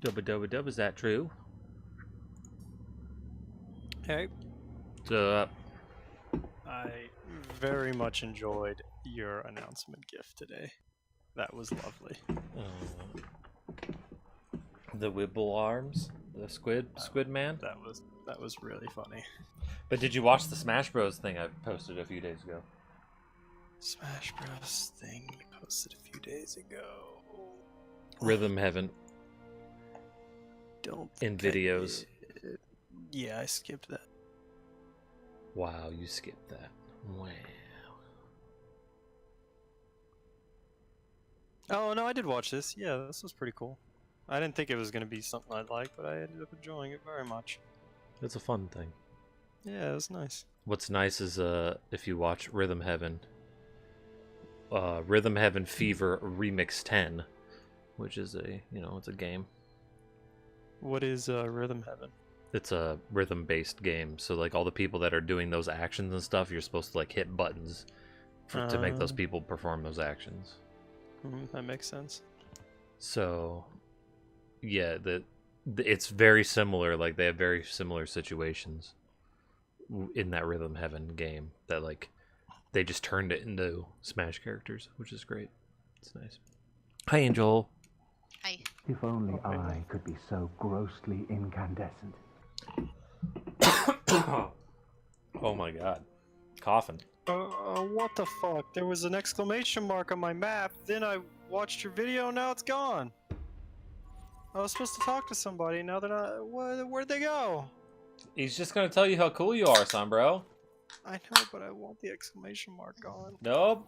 Dubba dubba dub, is that true? Hey, So, I very much enjoyed your announcement gift today. That was lovely. the Wibble arms, the squid man. That was really funny. But did you watch the Smash Bros thing I posted a few days ago? Smash Bros thing you posted a few days ago. Rhythm Heaven Don't in think I videos. did. Yeah, I skipped that. Wow, you skipped that. Wow. Oh no, I did watch this. Yeah, this was pretty cool. I didn't think it was gonna be something I'd like, but I ended up enjoying it very much. It's a fun thing. Yeah, it was nice. What's nice is if you watch Rhythm Heaven Fever Remix 10, which is it's a game. What is Rhythm Heaven? It's a rhythm-based game, so like all the people that are doing those actions and stuff, you're supposed to like hit buttons to make those people perform those actions. That makes sense. So, yeah, it's very similar. Like they have very similar situations in that Rhythm Heaven game that like they just turned it into Smash characters, which is great. It's nice. Hi, Angel. Hi. If only I could be so grossly incandescent. Oh my god. Coughing. What the fuck? There was an exclamation mark on my map, then I watched your video, now it's gone. I was supposed to talk to somebody, now they're not. Where'd they go? He's just gonna tell you how cool you are, son, bro. I know, but I want the exclamation mark gone. Nope.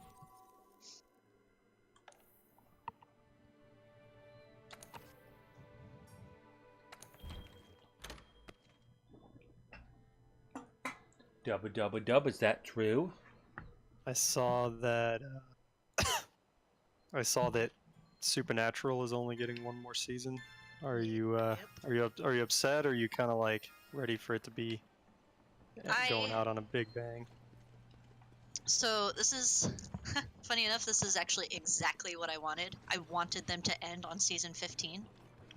Dubba dubba dub, is that true? I saw that. I saw that Supernatural is only getting one more season. Are you are you upset? Or are you kind of like ready for it to be going out on a big bang? So this is funny enough. This is actually exactly what I wanted. I wanted them to end on season 15.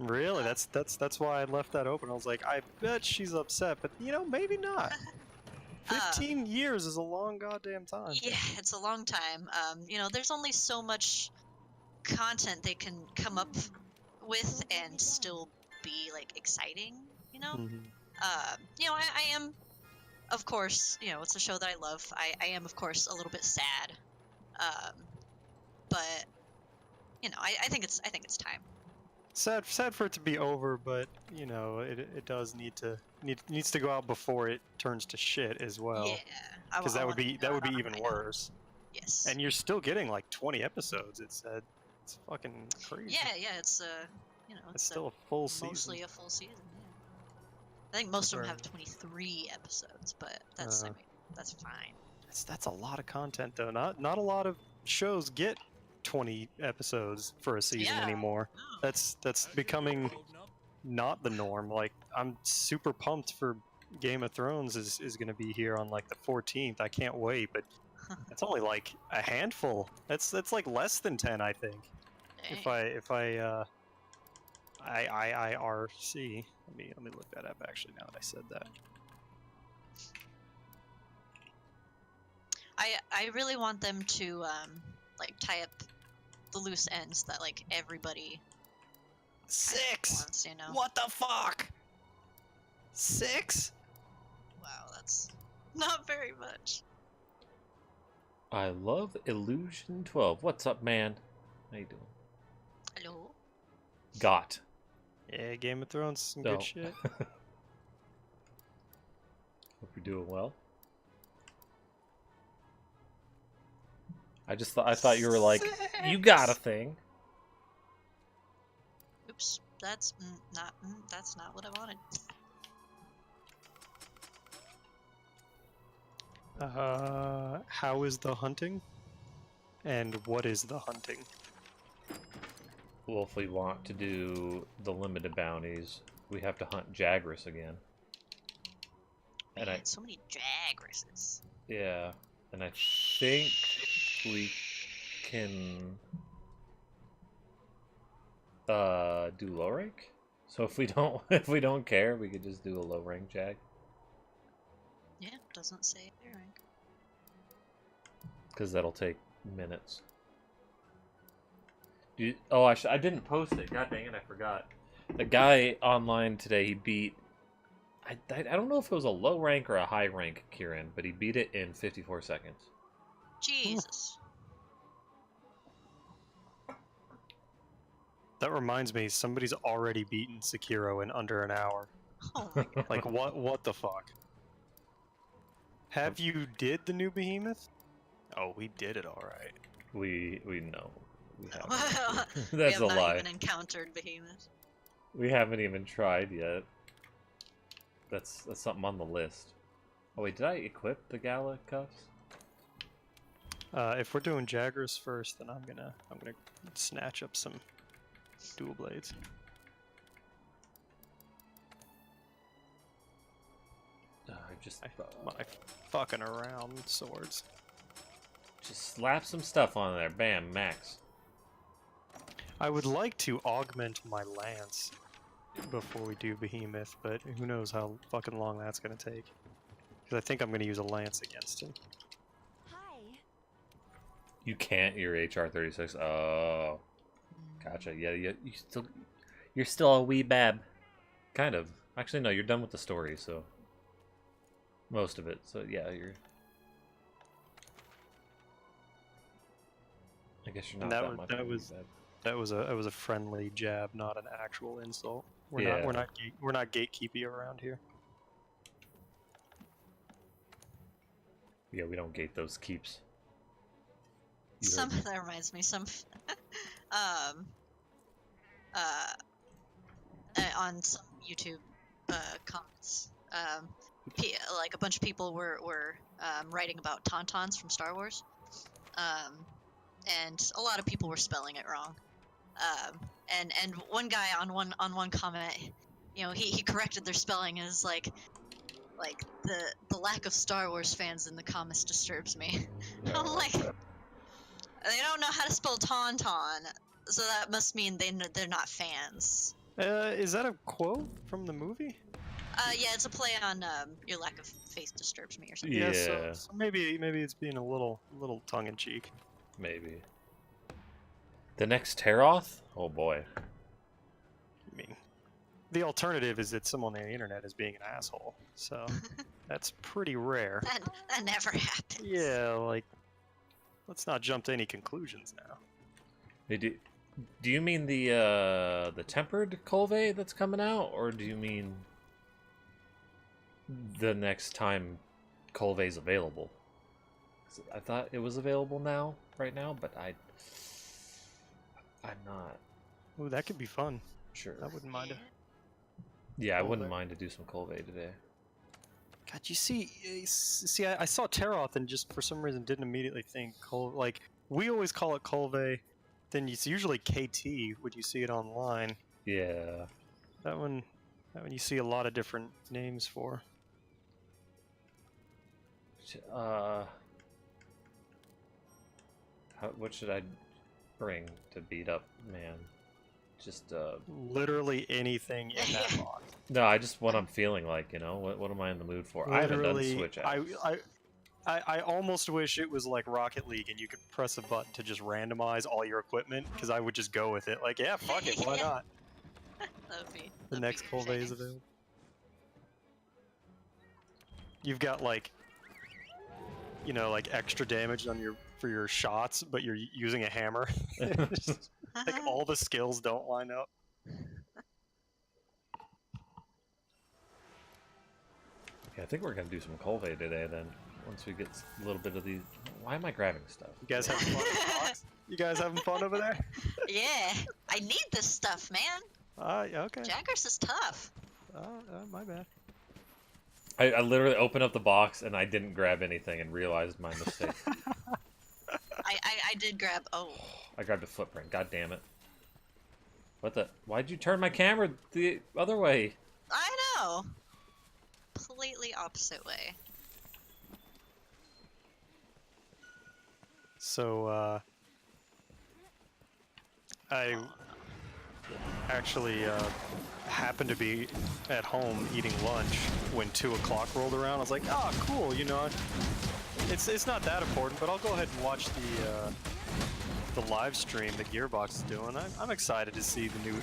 Really? That's why I left that open. I was like, I bet she's upset, but maybe not. 15 years is a long goddamn time. Yeah, it's a long time. There's only so much content they can come up with and still be like exciting. I am, of course, it's a show that I love. I am, of course, a little bit sad, but I think it's time. Sad for it to be over, but it does needs to go out before it turns to shit as well. Yeah, because that would be even worse. Yes. And you're still getting like 20 episodes. It said it's fucking crazy. Yeah, it's it's still a full season. Mostly a full season. Yeah. I think most of them have 23 episodes, but that's that's fine. That's a lot of content though. Not a lot of shows get 20 episodes for a season anymore. No. That's becoming not the norm. Like I'm super pumped for Game of Thrones is going to be here on like the 14th. I can't wait, but it's only like a handful. That's like less than 10, I think. Dang. If I IRC. Let me look that up actually now that I said that. I really want them to like tie up the loose ends that like everybody 6 wants, What the fuck? 6? Wow, that's not very much. I love Illusion 12. What's up, man? How you doing? Hello. Got. Yeah, Game of Thrones, some good shit. Hope you're doing well. I thought you were like, you got a thing. Oops, that's not what I wanted. How is the hunting? And what is the hunting? Well, if we want to do the limited bounties, we have to hunt Jagras again. Man, so many Jagras. Yeah, and I think we can do Lorik. So if we don't if we don't care, we could just do a low rank Jag. Yeah, doesn't say their rank. Because that'll take minutes. I didn't post it. God dang it, I forgot. The guy online today, he beat... I don't know if it was a low rank or a high rank Kieran, but he beat it in 54 seconds. Jesus. That reminds me, somebody's already beaten Sekiro in under an hour. Oh my god. Like, what the fuck? Have you did the new Behemoth? Oh, we did it alright. We know. We haven't. we That's have a not lie. even encountered Behemoth. We haven't even tried yet. That's something on the list. Oh wait, did I equip the Gala cuffs? If we're doing Jaggers first, then I'm gonna snatch up some dual blades. My fucking around with swords. Just slap some stuff on there. Bam, max. I would like to augment my lance before we do Behemoth, but who knows how fucking long that's gonna take. Because I think I'm gonna use a lance against him. Hi. You can't. You're HR 36. Oh, gotcha. Yeah, you're still a wee bab. Kind of. Actually, no. You're done with the story, so most of it. So yeah, you're. I guess you're not And that much. of a wee bab. That was a friendly jab, not an actual insult. We're Yeah. not gatekeepy around here. Yeah, we don't gate those keeps. You Some heard me. that reminds me. On some YouTube comments, like a bunch of people were writing about tauntauns from Star Wars, and a lot of people were spelling it wrong. And one guy on one comment, you know, he corrected their spelling as like the lack of Star Wars fans in the comments disturbs me. I'm like, they don't know how to spell tauntaun, so that must mean they're not fans. Is that a quote from the movie? Yeah, it's a play on your lack of faith disturbs me or something. Yeah. So maybe it's being a little tongue in cheek. Maybe. The next Teroth? Oh boy. I mean, the alternative is that someone on the internet is being an asshole. So that's pretty rare. That never happens. Yeah, like, let's not jump to any conclusions now. Hey, do you mean the tempered Colve that's coming out, or do you mean the next time Colve's available? 'Cause I thought it was available right now, but I'm not Ooh, that could be fun. sure. I wouldn't mind it. Yeah, I wouldn't Colve. mind to do some Colve today. God, you see, I saw Teroth and just for some reason didn't immediately think like we always call it Colve. Then it's usually KT when you see it online. Yeah. That one you see a lot of different names for. What should I bring to beat up man? Just Literally anything in that box. no, I just what I'm feeling like, you know. What am I in the mood for? I haven't done Switch apps. I almost wish it was like Rocket League and you could press a button to just randomize all your equipment, because I would just go with it. Like, yeah, fuck it, why not? The That'd next be Colve is entertaining. available. You've got like, you know, like extra damage on for your shots, but you're using a hammer. Just, like all the skills don't line up. Yeah, I think we're gonna do some Colve today then. Once we get a little bit of these. Why am I grabbing stuff? You guys having fun? in the box? You guys having fun over there? Yeah, I need this stuff, man. Okay. Jaggers is tough. My bad. I literally opened up the box and I didn't grab anything and realized my mistake. I did grab. Oh, I grabbed a footprint. God damn it! What the? Why'd you turn my camera the other way? I know. Completely opposite way. So, I actually happened to be at home eating lunch when 2 o'clock rolled around. I was like, oh, cool, you know, it's not that important, but I'll go ahead and watch the live stream that Gearbox is doing. I'm excited to see the new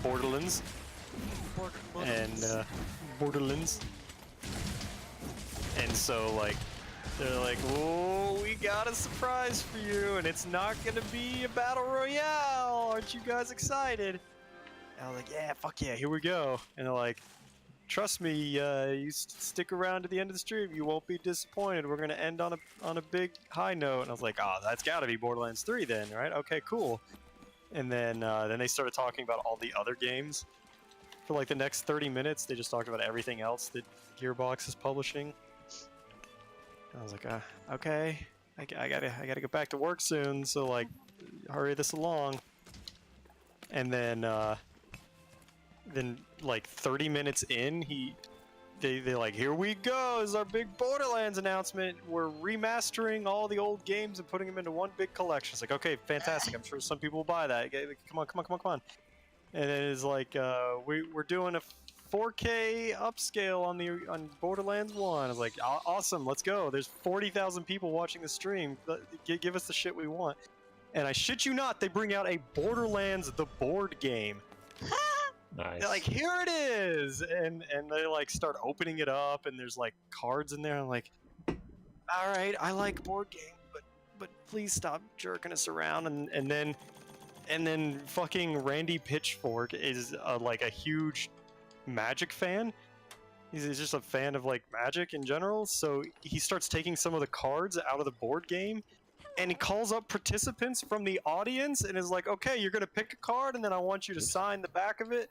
Borderlands and Borderlands. And so like they're like, oh, we got a surprise for you, and it's not gonna be a battle royale. Aren't you guys excited? And I was like, yeah, fuck yeah, here we go. And they're like, trust me, you stick around to the end of the stream, you won't be disappointed. We're gonna end on a big high note. And I was like, oh, that's got to be Borderlands 3 then, right? Okay, cool. And then they started talking about all the other games. For like the next 30 minutes, they just talked about everything else that Gearbox is publishing. I was like, okay, I gotta go back to work soon, so like, hurry this along. And then like 30 minutes in, they like, here we go, this is our big Borderlands announcement. We're remastering all the old games and putting them into one big collection. It's like, okay, fantastic. I'm sure some people will buy that. Come on. And then it's like, we're doing a 4K upscale on Borderlands 1. I was like, awesome, let's go. There's 40,000 people watching the stream. Give us the shit we want. And I shit you not, they bring out a Borderlands the board game. Nice. They're like, here it is, and they like start opening it up, and there's like cards in there. I'm like, all right, I like board games, but please stop jerking us around. And then fucking Randy Pitchfork is like a huge Magic fan. He's just a fan of like Magic in general, so he starts taking some of the cards out of the board game, and he calls up participants from the audience and is like, okay, you're gonna pick a card, and then I want you to sign the back of it,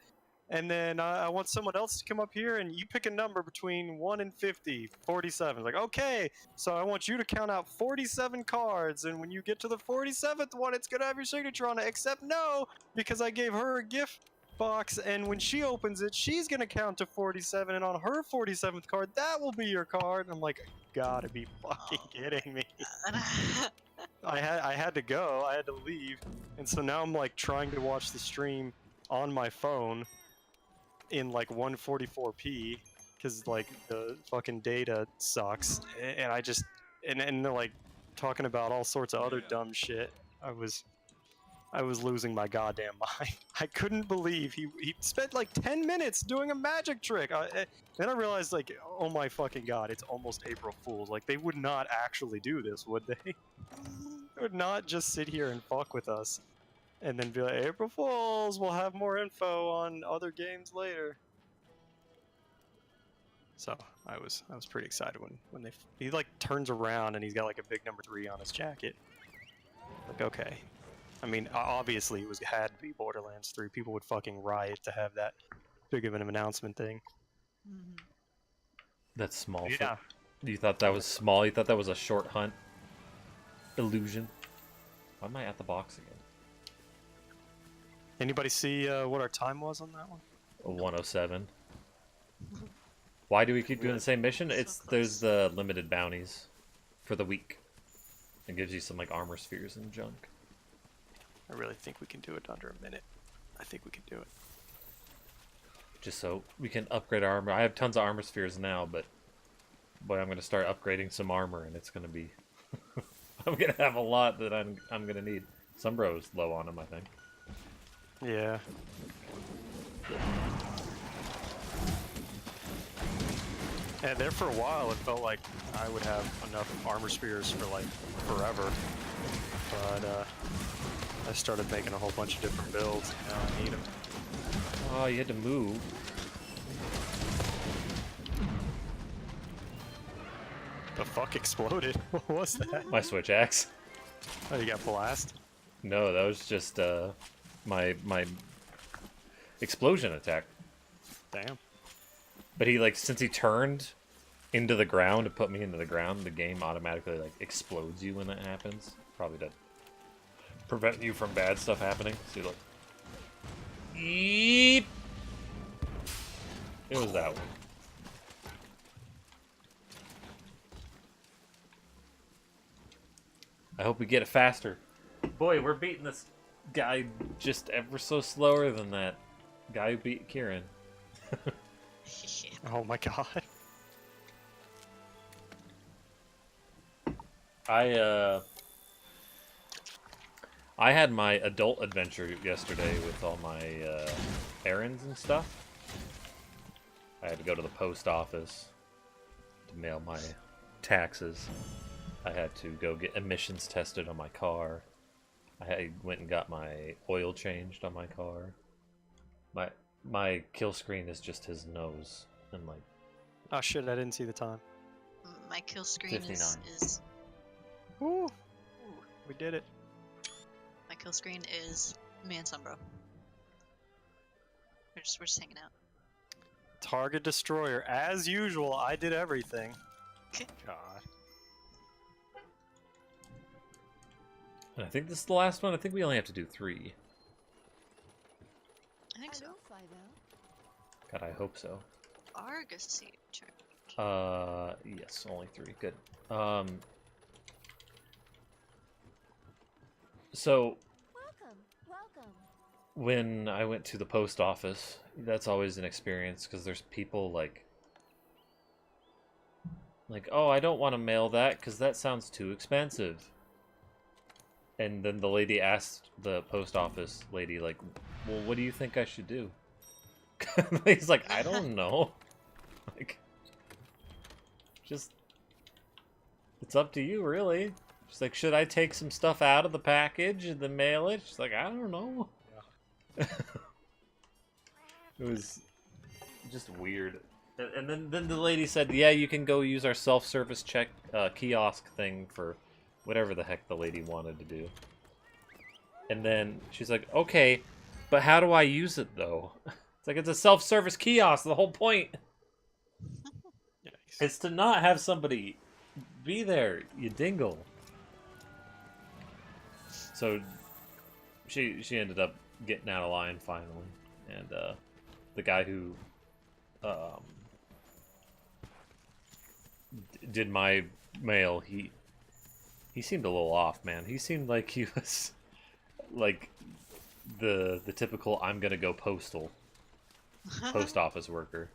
and then I want someone else to come up here and you pick a number between 1 and 50, 47. Like, okay, so I want you to count out 47 cards, and when you get to the 47th one, it's gonna have your signature on it, except no, because I gave her a gift box, and when she opens it, she's gonna count to 47, and on her 47th card, that will be your card. And I'm like, gotta be fucking kidding me. I had to go, I had to leave, and so now I'm like trying to watch the stream on my phone in like 144p because like the fucking data sucks, and I just and they're like talking about all sorts of other dumb shit. I was losing my goddamn mind. I couldn't believe he spent like 10 minutes doing a magic trick. Then I realized, like, oh my fucking god, it's almost April Fool's. Like, they would not actually do this, would they? They would not just sit here and fuck with us and then be like, April Fools, we'll have more info on other games later. So I was pretty excited when he like turns around and he's got like a big number 3 on his jacket. Like, okay. I mean, obviously it had to be Borderlands 3. People would fucking riot to have that big of an announcement thing. That's small. Yeah. You thought that was small? You thought that was a short hunt illusion? Why am I at the box again? Anybody see what our time was on that one? A 107. Why do we keep doing the same mission? There's the limited bounties for the week. It gives you some like armor spheres and junk. I really think we can do it under a minute. I think we can do it. Just so we can upgrade our armor. I have tons of armor spheres now, but boy, I'm gonna start upgrading some armor, and it's gonna be. I'm gonna have a lot that I'm gonna need. Sombro's low on them, I think. Yeah. And there for a while, it felt like I would have enough armor spheres for like forever, but I started making a whole bunch of different builds. And now I need them. Oh, you had to move. The fuck exploded? What was that? My switch axe. Oh, you got blast? No, that was just my explosion attack. Damn. But he like since he turned into the ground to put me into the ground, the game automatically like explodes you when that happens. Probably to prevent you from bad stuff happening. See, look. Eep. It was that one. I hope we get it faster. Boy, we're beating this guy just ever so slower than that. Guy who beat Kieran. Oh my god. I had my adult adventure yesterday with all my errands and stuff. I had to go to the post office to mail my taxes. I had to go get emissions tested on my car. Went and got my oil changed on my car. My kill screen is just his nose and like Oh shit, I didn't see the time. My kill screen 59. is Ooh, we did it. my kill screen is me and Sunbro. We're just hanging out. Target destroyer, as usual. I did everything. God. and I think this is the last one. I think we only have to do 3. I think so. God, I hope so. Argosy turn. Yes, only 3. Good. So Welcome. when I went to the post office, that's always an experience because there's people like, oh, I don't want to mail that because that sounds too expensive. And then the lady asked the post office lady, like, well, what do you think I should do? He's like, I don't know. Like, just, it's up to you, really. She's like, should I take some stuff out of the package and then mail it? She's like, I don't know. It was just weird. And then the lady said, yeah, you can go use our self-service check kiosk thing for whatever the heck the lady wanted to do. And then she's like, okay, but how do I use it, though? It's like, it's a self-service kiosk. The whole point Yikes. is to not have somebody be there, you dingle. So she ended up getting out of line finally. And the guy who did my mail, he seemed a little off, man. He seemed like he was like the typical I'm gonna go postal post office worker.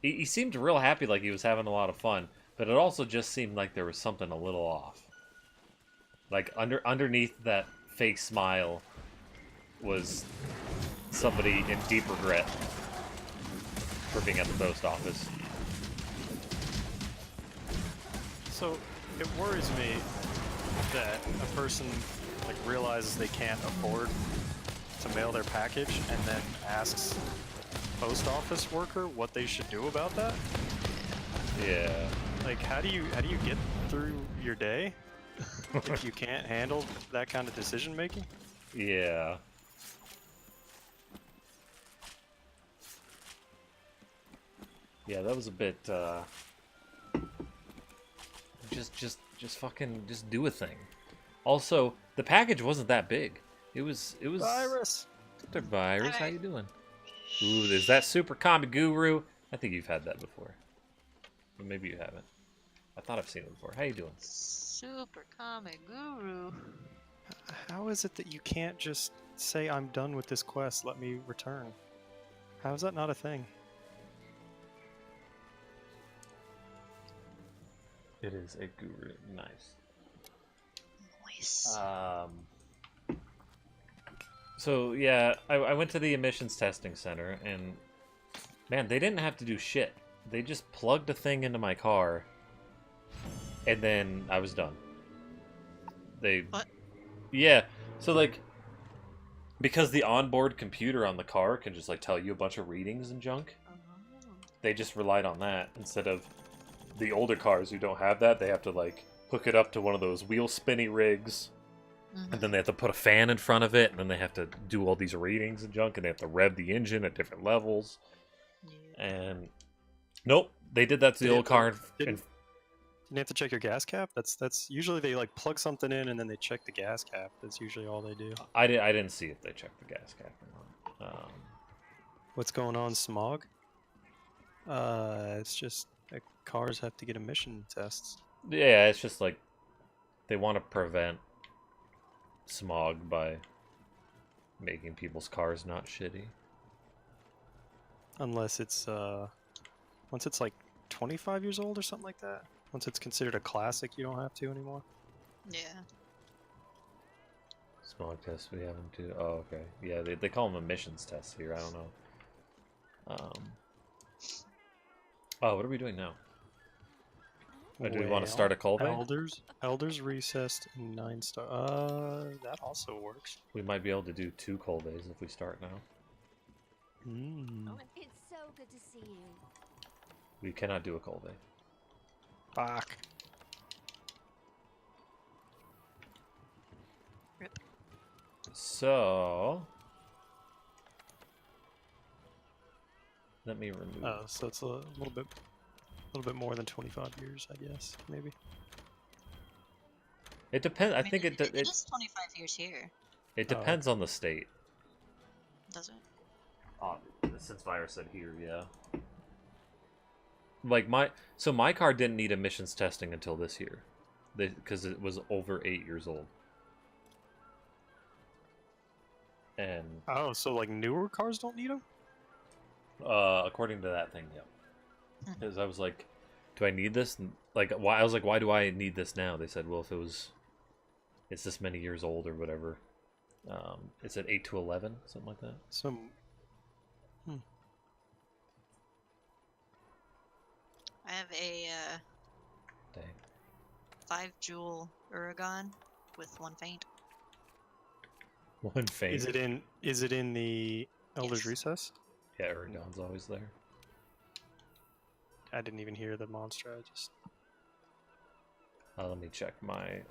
He seemed real happy, like he was having a lot of fun, but it also just seemed like there was something a little off. Like underneath that fake smile was somebody in deep regret for being at the post office. So it worries me that a person like realizes they can't afford to mail their package and then asks a post office worker what they should do about that. Yeah. Like, how do you get through your day if you can't handle that kind of decision making? Yeah. Yeah, that was a bit just fucking just do a thing. Also, the package wasn't that big. It was Virus. Dr. Virus, how Alright. you doing? Ooh, is that Super Kami Guru? I think you've had that before. Or maybe you haven't. I thought I've seen it before. How you doing? Super comic guru. How is it that you can't just say I'm done with this quest, let me return? How is that not a thing? It is a guru. Nice. Nice. So yeah, I went to the emissions testing center, and man, they didn't have to do shit. They just plugged a thing into my car, and then I was done. What? Yeah. So like, because the onboard computer on the car can just like tell you a bunch of readings and junk, they just relied on that instead of the older cars who don't have that. They have to like hook it up to one of those wheel spinny rigs. And then they have to put a fan in front of it, and then they have to do all these readings and junk, and they have to rev the engine at different levels. Yeah. And nope, they did that to the Did old car. And Didn't you have to check your gas cap? That's usually they like plug something in and then they check the gas cap. That's usually all they do. I didn't see if they checked the gas cap or not. What's going on, Smog? It's just that cars have to get emission tests. Yeah, it's just like they want to prevent smog by Making people's cars not shitty. Unless it's once it's like 25 years old or something like that. Once it's considered a classic, you don't have to anymore. Yeah. Smog tests we have them too. Oh, okay. Yeah, they call them emissions tests here. I don't know. Oh, what are we doing now? Do we want to start a call back? Elders recessed 9-star. That also works. We might be able to do 2 cold days if we start now. Hmm. It's so good to see you. We cannot do a cold day. Fuck. Rip. So let me remove. Oh, so it's a little bit more than 25 years, I guess, maybe. It depends. I mean, think it is 25 years here, it depends on the state. doesn't it? Since Virus said here, yeah. Like my car didn't need emissions testing until this year, because it was over 8 years old. And Oh, so like newer cars don't need them? according to that thing, yeah. Because I was like, do I need this? Like, why? I was like, why do I need this now? They said, well, if it's this many years old or whatever. It's at 8 to 11, something like that. So, I have a Dang. 5-joule Uragon with 1 faint. One faint. is it in the Elder's Yes. Recess? Yeah, Aragon's always there. I didn't even hear the monster. I just Let me check my.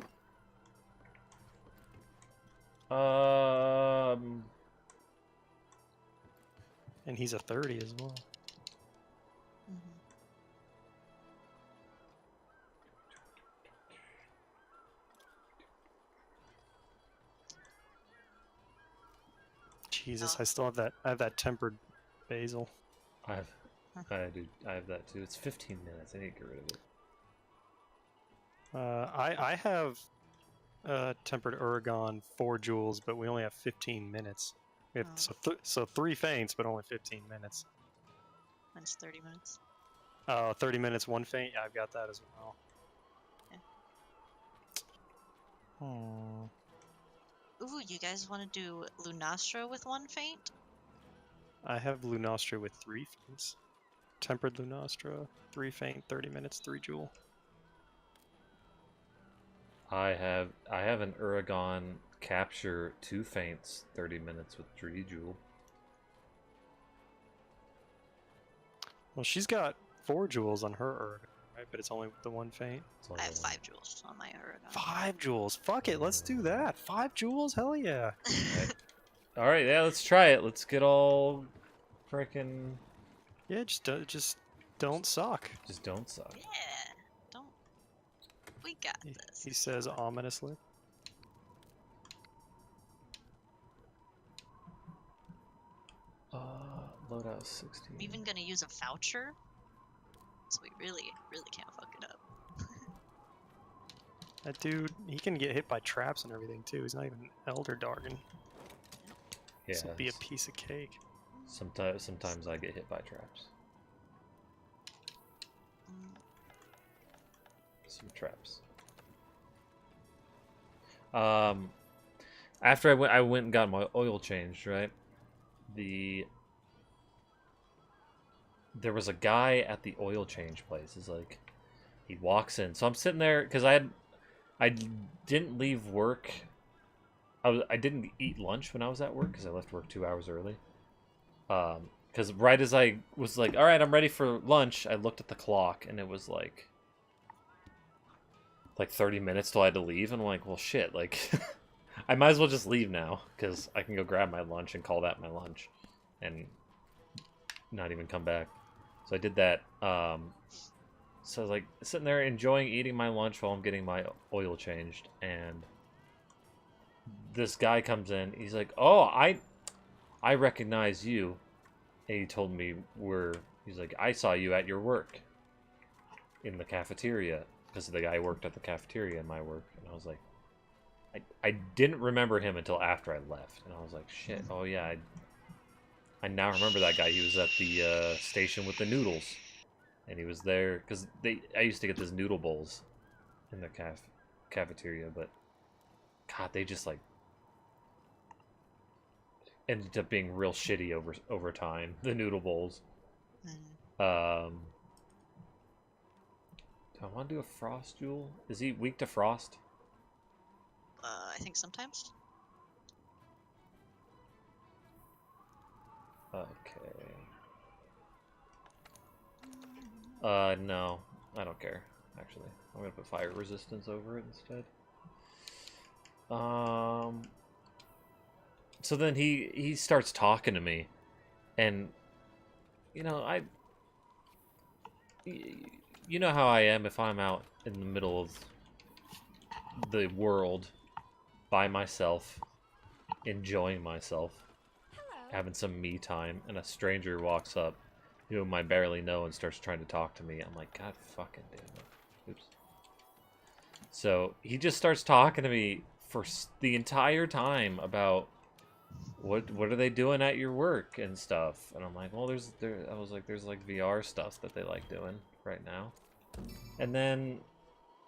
and he's a 30 as well. Mhm. Jesus, Oh. I still have that. I have that tempered basil. I have that too. It's 15 minutes. I need to get rid of it. I have tempered Uragon 4 joules, but we only have 15 minutes. We have, Oh. so 3 faints, but only 15 minutes. Mine's 30 minutes. 30 minutes, 1 faint. Yeah, I've got that as well. Yeah. Hmm. Ooh, you guys want to do Lunastra with 1 faint? I have Lunastra with 3 faints. Tempered Lunastra, 3 faint, 30 minutes, 3 joule. I have an Uragon capture 2 faints, 30 minutes with 3 joule. Well, she's got 4 joules on her Uragon, right? But it's only the 1 faint. It's only I have one. 5 joules on my Uragon. 5 joules. Fuck it, let's do that. 5 joules? Hell yeah. All right, yeah, let's try it. Let's get all freaking. Yeah, just don't suck. Just don't suck. Yeah, don't. We got He this. says ominously. Loadout 16. I'm even gonna use a voucher, so we really can't fuck it up. That dude, he can get hit by traps and everything too. He's not even Elder Dargon. Yeah. This will be a piece of cake. Sometimes I get hit by traps. Mm, Some traps. After I went and got my oil changed, right? There was a guy at the oil change place. It's like he walks in. So I'm sitting there because I didn't leave work. I didn't eat lunch when I was at work because I left work 2 hours early. Because right as I was like, all right, I'm ready for lunch, I looked at the clock and it was like 30 minutes till I had to leave, and I'm like, well, shit, like I might as well just leave now because I can go grab my lunch and call that my lunch, and not even come back. So I did that. So I was like sitting there enjoying eating my lunch while I'm getting my oil changed, and this guy comes in. He's like, "Oh, I recognize you." And he told me he's like, "I saw you at your work in the cafeteria," because the guy worked at the cafeteria in my work, and I was like, I didn't remember him until after I left, and I was like, shit. Oh yeah, I now remember that guy. He was at the station with the noodles, and he was there because I used to get those noodle bowls in the cafeteria, but God, they just like ended up being real shitty over time. The noodle bowls. Mm. Do I want to do a frost jewel? Is he weak to frost? I think sometimes. Okay. No, I don't care. Actually, I'm gonna put fire resistance over it instead. So then he starts talking to me, and you know you know how I am if I'm out in the middle of the world by myself, enjoying myself, having some me time, and a stranger walks up, whom I barely know, and starts trying to talk to me. I'm like, God fucking damn it. Oops. So he just starts talking to me for the entire time about what are they doing at your work and stuff, and I'm like, well, there's like VR stuff that they like doing right now, and then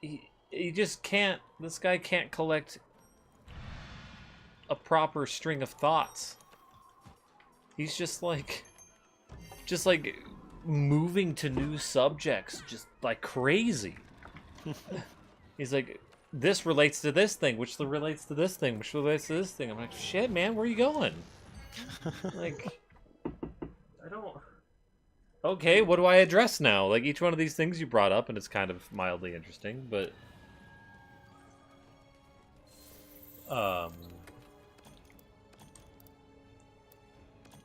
he just can't. This guy can't collect a proper string of thoughts. He's just like moving to new subjects just like crazy. He's like, this relates to this thing, which relates to this thing, which relates to this thing. I'm like, shit, man, where are you going? Like, I don't... Okay, what do I address now? Like, each one of these things you brought up, and it's kind of mildly interesting, but...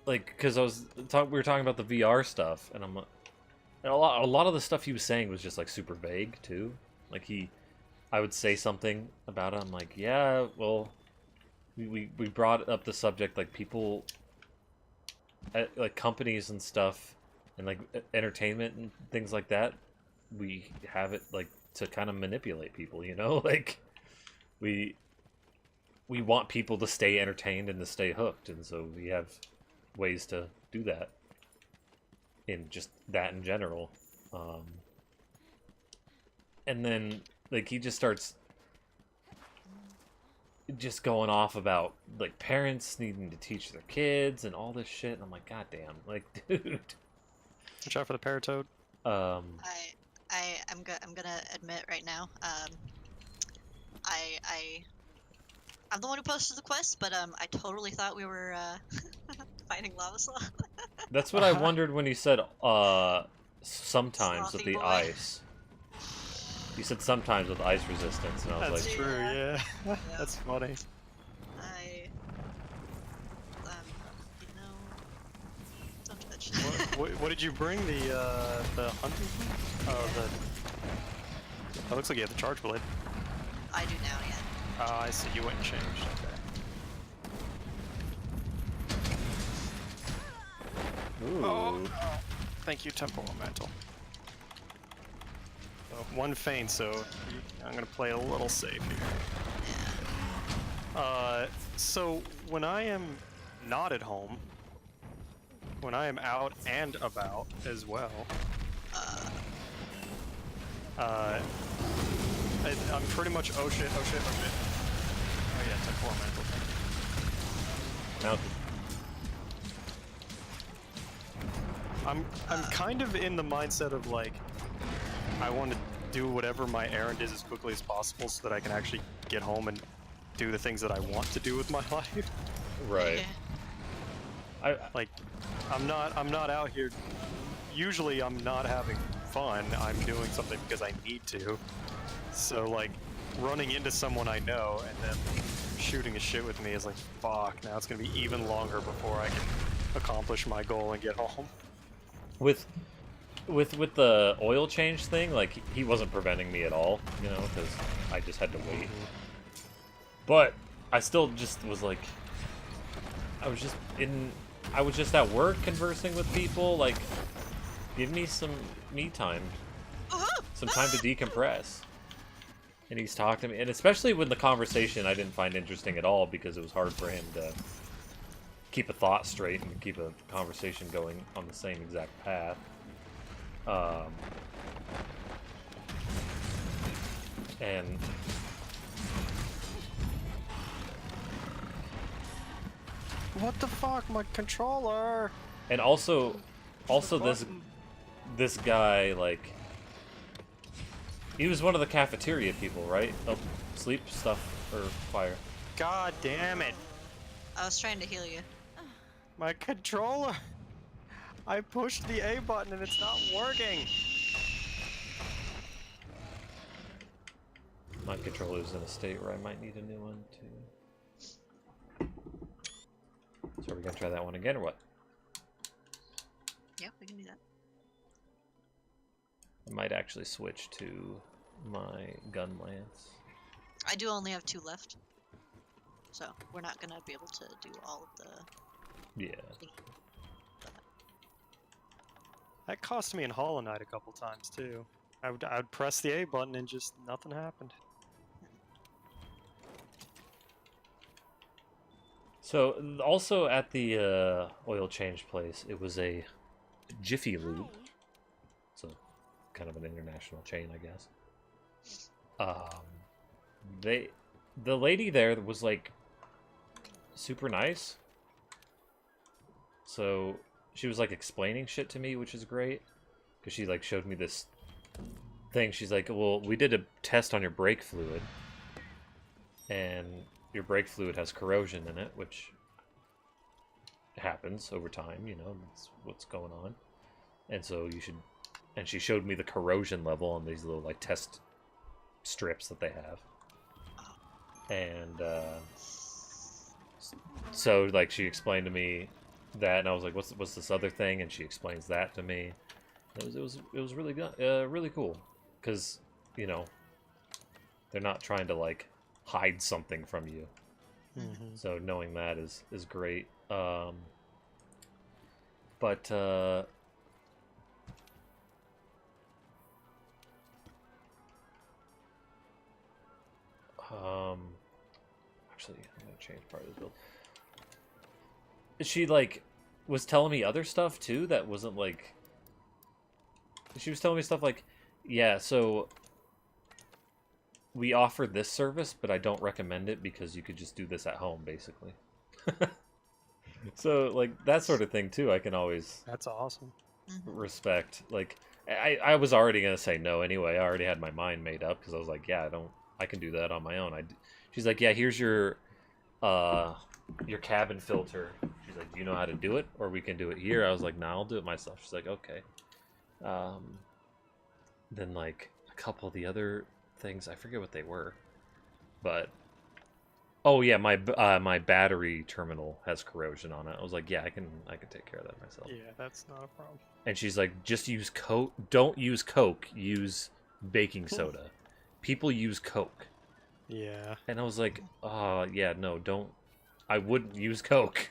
Like, because we were talking about the VR stuff, and and a lot of the stuff he was saying was just, like, super vague, too. Like, I would say something about it, I'm like, yeah, well, we brought up the subject, like, people, like, companies and stuff, and, like, entertainment and things like that, we have it, like, to kind of manipulate people, you know? Like, we want people to stay entertained and to stay hooked, and so we have ways to do that in just that in general. And then, like, he just starts just going off about, like, parents needing to teach their kids and all this shit, and I'm like, God damn, like, dude. Watch out for the paratoad. I'm gonna admit right now. I'm the one who posted the quest, but I totally thought we were fighting Lava Slaw. That's what I wondered when you said sometimes with Slothy the boy. ice. You said sometimes with ice resistance, and I was That's like, true, yeah. Yeah. That's funny. You know, don't touch. What did you bring? The hunting thing? Oh, that looks like you have the charge blade. I do now, yeah. Oh, I see. You went and changed. Okay. ooh. Oh, thank you, Temporal Mantle. So, one feint, so I'm gonna play a little safe here. So when I am not at home, when I am out and about as well, I'm pretty much oh shit. Oh yeah, Temporal Mantle. Mounted. I'm kind of in the mindset of like, I want to do whatever my errand is as quickly as possible so that I can actually get home and do the things that I want to do with my life. Right. Okay. Like, I'm not out here. Usually, I'm not having fun. I'm doing something because I need to. So like, running into someone I know and then shooting a shit with me is like, fuck. Now it's gonna be even longer before I can accomplish my goal and get home. With the oil change thing, like, he wasn't preventing me at all, you know, because I just had to wait. But I still just was like, I was just at work conversing with people, like, give me some me time, some time to decompress. And he's talking to me, and especially when the conversation I didn't find interesting at all because it was hard for him to keep a thought straight and keep a conversation going on the same exact path. And What the fuck, my controller? and also this guy, like, he was one of the cafeteria people, right? Oh, sleep stuff or fire. God damn it. I was trying to heal you. My controller. I pushed the A button and it's not working. My controller's in a state where I might need a new one too. So are we gonna try that one again or what? Yeah, we can do that. I might actually switch to my gun lance. I do only have 2 left. So, we're not gonna be able to do all of the... Yeah. That cost me in Hollow Knight a couple times too. I would press the A button and just nothing happened. So also at the oil change place, it was a Jiffy Lube. So kind of an international chain, I guess. The lady there was like super nice. So she was like explaining shit to me, which is great, because she like showed me this thing. She's like, well, we did a test on your brake fluid, and your brake fluid has corrosion in it, which happens over time, you know, that's what's going on. And so you should, and she showed me the corrosion level on these little like test strips that they have. And so like she explained to me that, and I was like, what's this other thing? And she explains that to me. It was really good, really cool, because, you know, they're not trying to like hide something from you. Mm-hmm. So knowing that is great. Actually, I'm gonna change part of the build. She like was telling me other stuff too that wasn't like. She was telling me stuff like, yeah, so we offer this service, but I don't recommend it because you could just do this at home, basically. So, like, that sort of thing, too, I can always That's awesome. respect. Like, I was already going to say no anyway. I already had my mind made up because I was like, yeah, I can do that on my own. She's like, yeah, here's your cabin filter. She's like, do you know how to do it? Or we can do it here. I was like, nah, I'll do it myself. She's like, okay. Then, like, a couple of the other things, I forget what they were, but oh yeah, my battery terminal has corrosion on it. I was like, yeah, I can take care of that myself. Yeah, that's not a problem. And she's like, just use Coke. Don't use Coke. Use baking soda. People use Coke. Yeah. And I was like, oh yeah, no, don't. I wouldn't use Coke.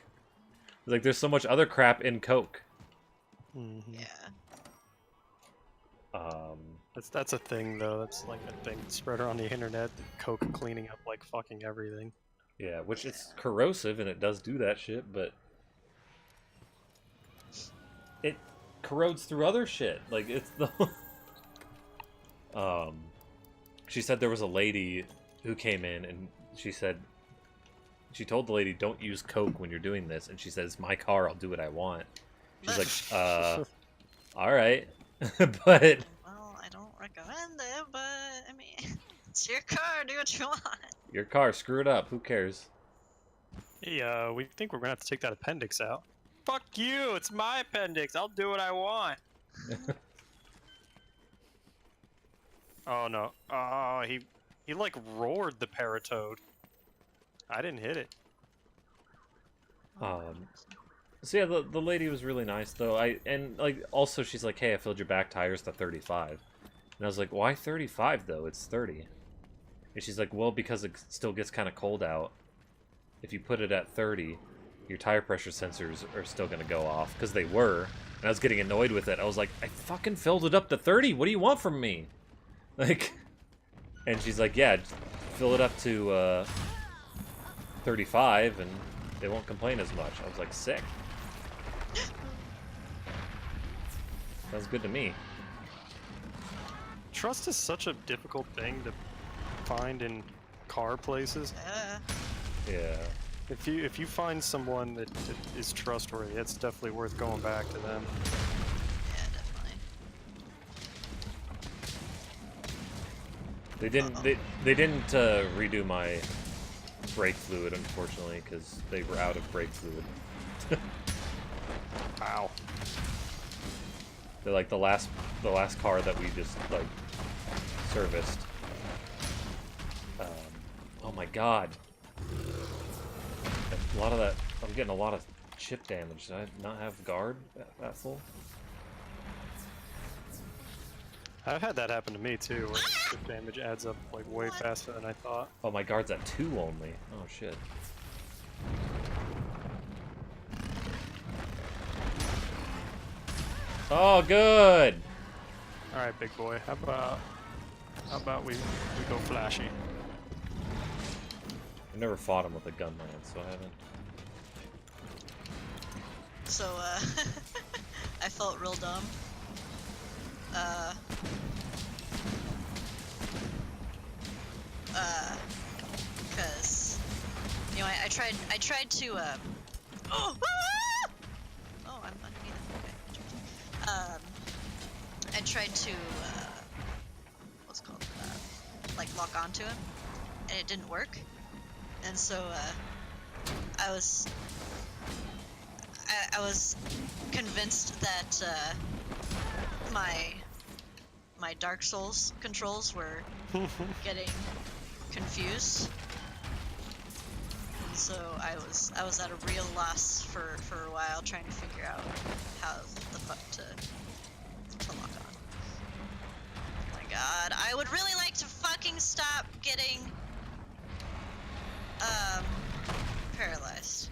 Like, there's so much other crap in Coke. Mm-hmm. Yeah. That's a thing though. That's like a thing spread around the internet. Coke cleaning up like fucking everything. Yeah, which it's corrosive and it does do that shit, but it corrodes through other shit. Like, it's the she said there was a lady who came in and she told the lady, don't use Coke when you're doing this, and she said, it's my car, I'll do what I want. She's like, all right. But Well, I don't recommend it, but I mean, it's your car. Do what you want. your car, screw it up. Who cares? Yeah, we think we're gonna have to take that appendix out. Fuck you! It's my appendix. I'll do what I want. Oh no! Oh, he like roared the Paratoad. I didn't hit it. So yeah, the lady was really nice though. And like also she's like, hey, I filled your back tires to 35, and I was like, why 35 though? It's 30. And she's like, well, because it still gets kind of cold out. If you put it at 30, your tire pressure sensors are still gonna go off, because they were. And I was getting annoyed with it. I was like, I fucking filled it up to 30. What do you want from me? Like, And she's like, yeah, just fill it up to 35 and they won't complain as much. I was like, sick. Sounds good to me. Trust is such a difficult thing to find in car places. Yeah. If you find someone that is trustworthy, it's definitely worth going back to them. Yeah, definitely. They didn't redo my brake fluid, unfortunately, because they were out of brake fluid. Wow. They're like the last car that we just like serviced. Oh my god. A lot of that. I'm getting a lot of chip damage. Did I not have guard that full? I've had that happen to me too, where the damage adds up like way faster than I thought. Oh, my guard's at 2 only. Oh shit. Oh, good. All right, big boy. How about we go flashy? I've never fought him with a gun lance, so I haven't. So, I felt real dumb. Cause, you know, I tried to, oh, oh, I'm underneath it, okay. I tried to, what's it called, like, lock onto him, and it didn't work, and so, I was convinced that, my Dark Souls controls were getting confused. And so I was at a real loss for a while trying to figure out how the fuck to lock on. Oh my god, I would really like to fucking stop getting paralyzed.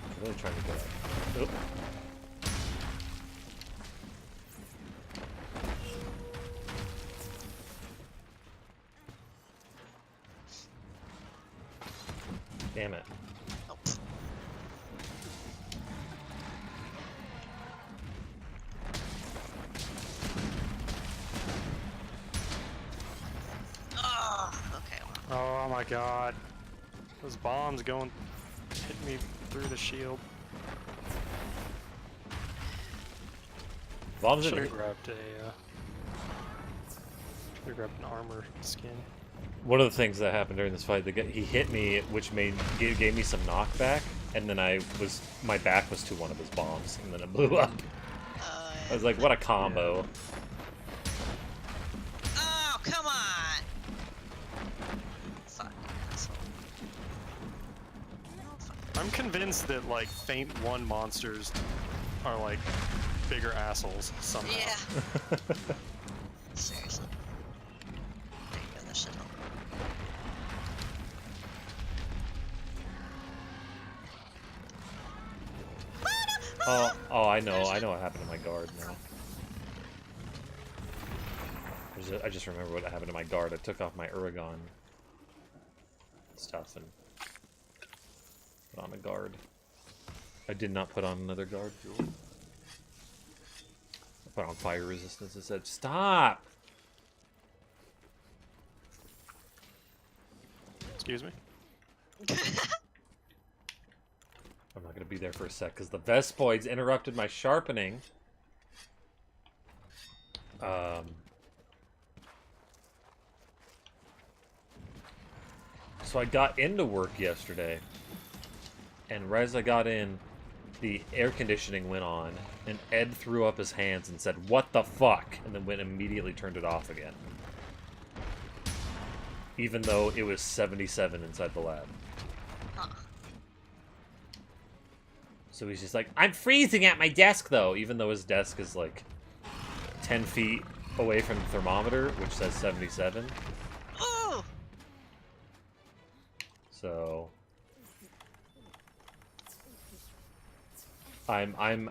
I'm really trying to get out. Oop. Damn it. Oh. Oh, okay. Well. Oh my god. Those bombs hit me through the shield. Bombs Should in have grabbed an armor skin. One of the things that happened during this fight, he hit me, which gave me some knockback, and then my back was to one of his bombs, and then it blew up. I was like, what a combo. Oh, come on! Fuck, asshole. Oh, fuck. I'm convinced that like Faint 1 monsters are like bigger assholes somehow. Yeah. Seriously. There you go, that should help. Oh, I know what happened to my guard now. I just remember what happened to my guard. I took off my Uragon stuff and put on a guard. I did not put on another guard fuel. I put on fire resistance. It said, stop! Excuse me? I'm not going to be there for a sec because the Vespoids interrupted my sharpening. So I got into work yesterday, and right as I got in, the air conditioning went on, and Ed threw up his hands and said, "What the fuck?" and then immediately turned it off again. Even though it was 77 inside the lab. Huh. So he's just like, I'm freezing at my desk, though, even though his desk is like 10 feet away from the thermometer, which says 77. Ooh! So I'm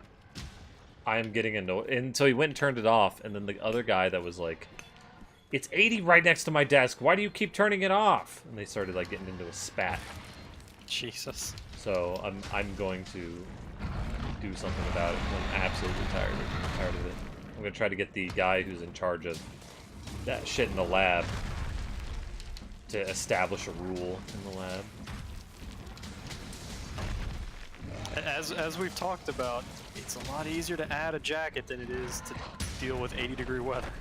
I'm getting annoyed. And so he went and turned it off, and then the other guy that was like, "It's 80 right next to my desk. Why do you keep turning it off?" And they started like getting into a spat. Jesus. So I'm going to do something about it. I'm absolutely tired of it. I'm gonna try to get the guy who's in charge of that shit in the lab to establish a rule in the lab. As we've talked about, it's a lot easier to add a jacket than it is to deal with 80-degree weather.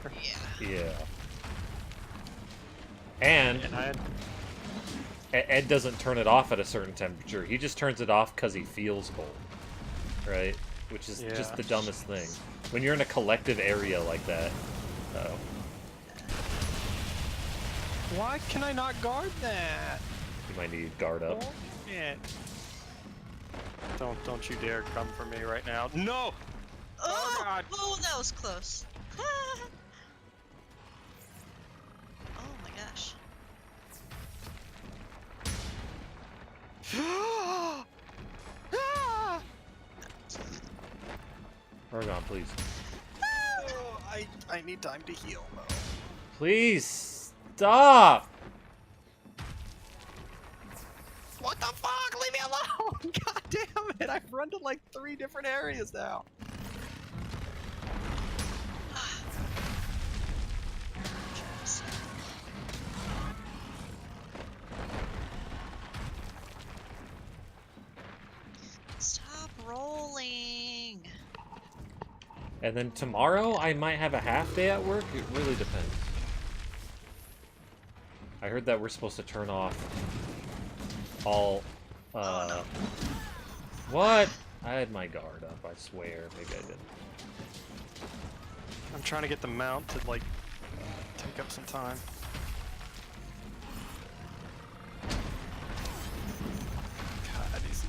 Yeah. Yeah. And And Ed doesn't turn it off at a certain temperature. He just turns it off because he feels cold, right? Which is just Yeah. the dumbest thing. When you're in a collective area like that. Uh-oh. why can I not guard that? You might need guard up. Yeah. Don't you dare come for me right now. No! Oh, God. oh, that was close. Oh my gosh. Oregon, please. Oh, I need time to heal though. Please stop! What the fuck? Leave me alone! God damn it! I've run to like 3 different areas now. Stop rolling. And then tomorrow I might have a half day at work. It really depends. I heard that we're supposed to turn off all. Oh, no. What? I had my guard up. I swear. Maybe I didn't. I'm trying to get the mount to like take up some time. God, he's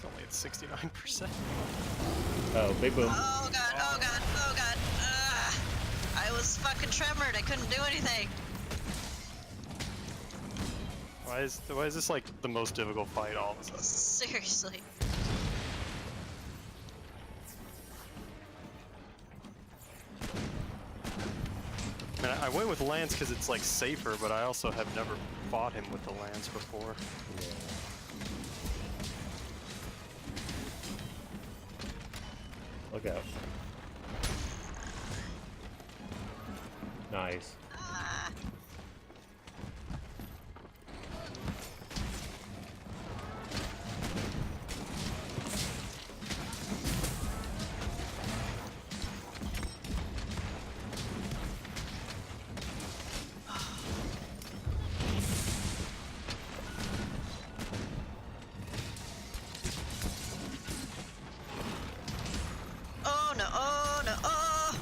only at 69%. Oh, big boom. Oh god, oh god, oh god. I was fucking tremored. I couldn't do anything. Why is this like the most difficult fight all of a sudden? Seriously. I mean, I went with Lance because it's like safer, but I also have never fought him with the Lance before. Yeah. Look out. Nice. Ah. Oh no, oh no, oh!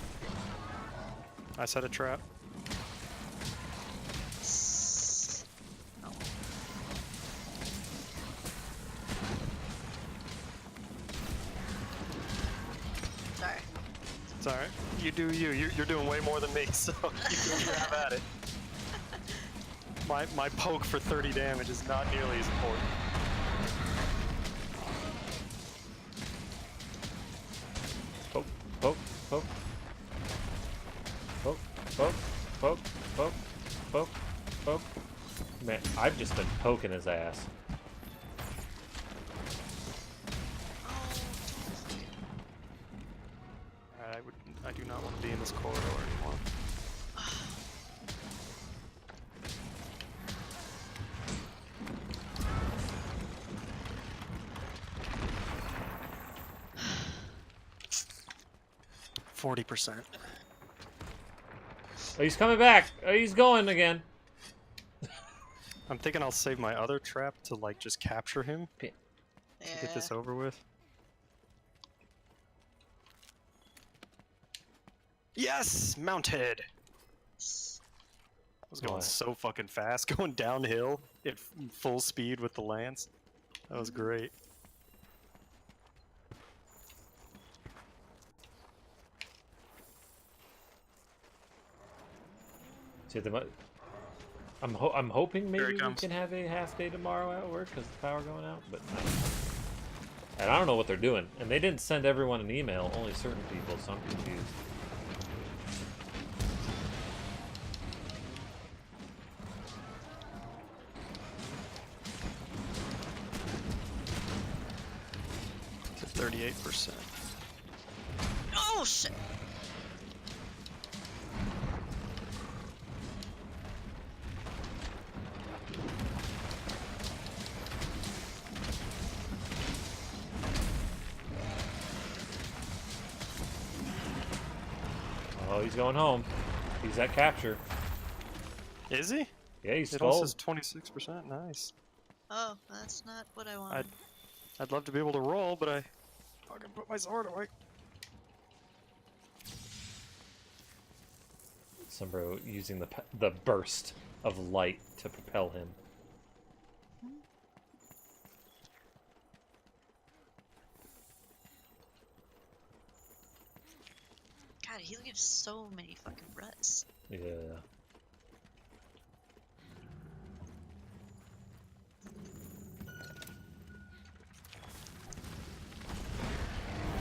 I set a trap. Oh. Sorry. It's alright. You do you. You're doing way more than me, so you have at it. My poke for 30 damage is not nearly as important. Poke, poke, poke. Poke, poke, poke, poke, poke, poke. Man, I've just been poking his ass. I do not want to be in this corridor anymore. %. Oh, he's coming back. Oh, he's going again. I'm thinking I'll save my other trap to like just capture him to get this over with. Yes, mounted. I was going What? so fucking fast, going downhill at full speed with the lance. That was great. See, I'm hoping Here maybe it we comes. can have a half day tomorrow at work because the power going out, but no. And I don't know what they're doing. And they didn't send everyone an email, only certain people, so I'm confused. To 38%. Oh shit! Oh, he's going home. He's at capture. Is he? Yeah, he's It also 12. says 26%. Nice. Oh, that's not what I wanted. I'd love to be able to roll, but I fucking put my sword away. Sombro using the burst of light to propel him. God, he leaves so many fucking ruts. Yeah.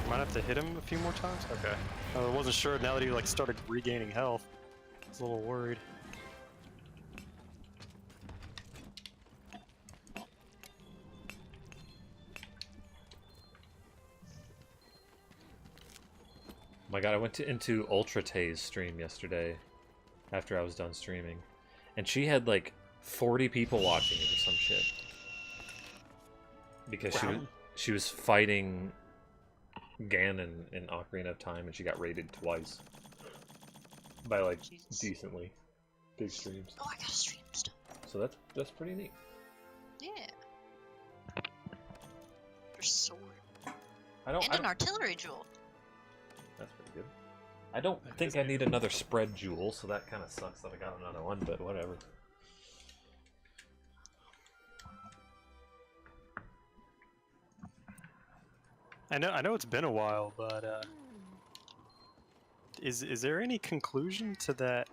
Might have to hit him a few more times. Okay. I wasn't sure now that he like started regaining health. I was a little worried. My God, I went into Ultra Tay's stream yesterday after I was done streaming, and she had like 40 people watching it or some shit because she was fighting Ganon in Ocarina of Time, and she got raided twice by like Jesus. decently big streams. Oh, I gotta stream stuff. So that's pretty neat. Yeah. Your sword. I don't. And an artillery jewel. That's pretty good. I don't think I need another spread jewel, so that kind of sucks that I got another one, but whatever. I know it's been a while, but is there any conclusion to that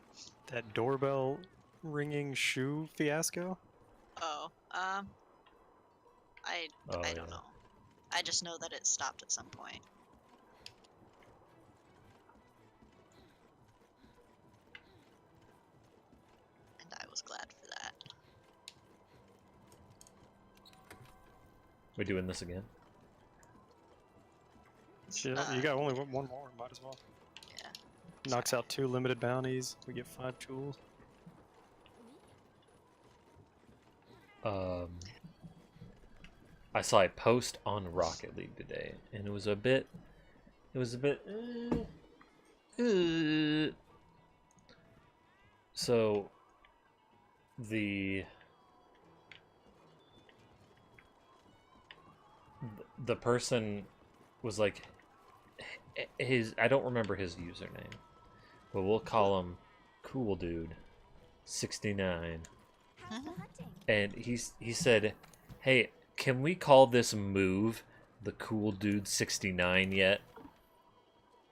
doorbell ringing shoe fiasco? Oh, I Oh, don't yeah. know. I just know that it stopped at some point. And I was glad for that. We doing this again? Shit, you got only one more. Might as well. Yeah. Knocks out 2 limited bounties. We get 5 jewels. I saw a post on Rocket League today, and it was a bit. So, the person was like, I don't remember his username, but we'll call him Cool Dude 69. How's the hunting? And he said, "Hey, can we call this move the Cool Dude 69 yet?"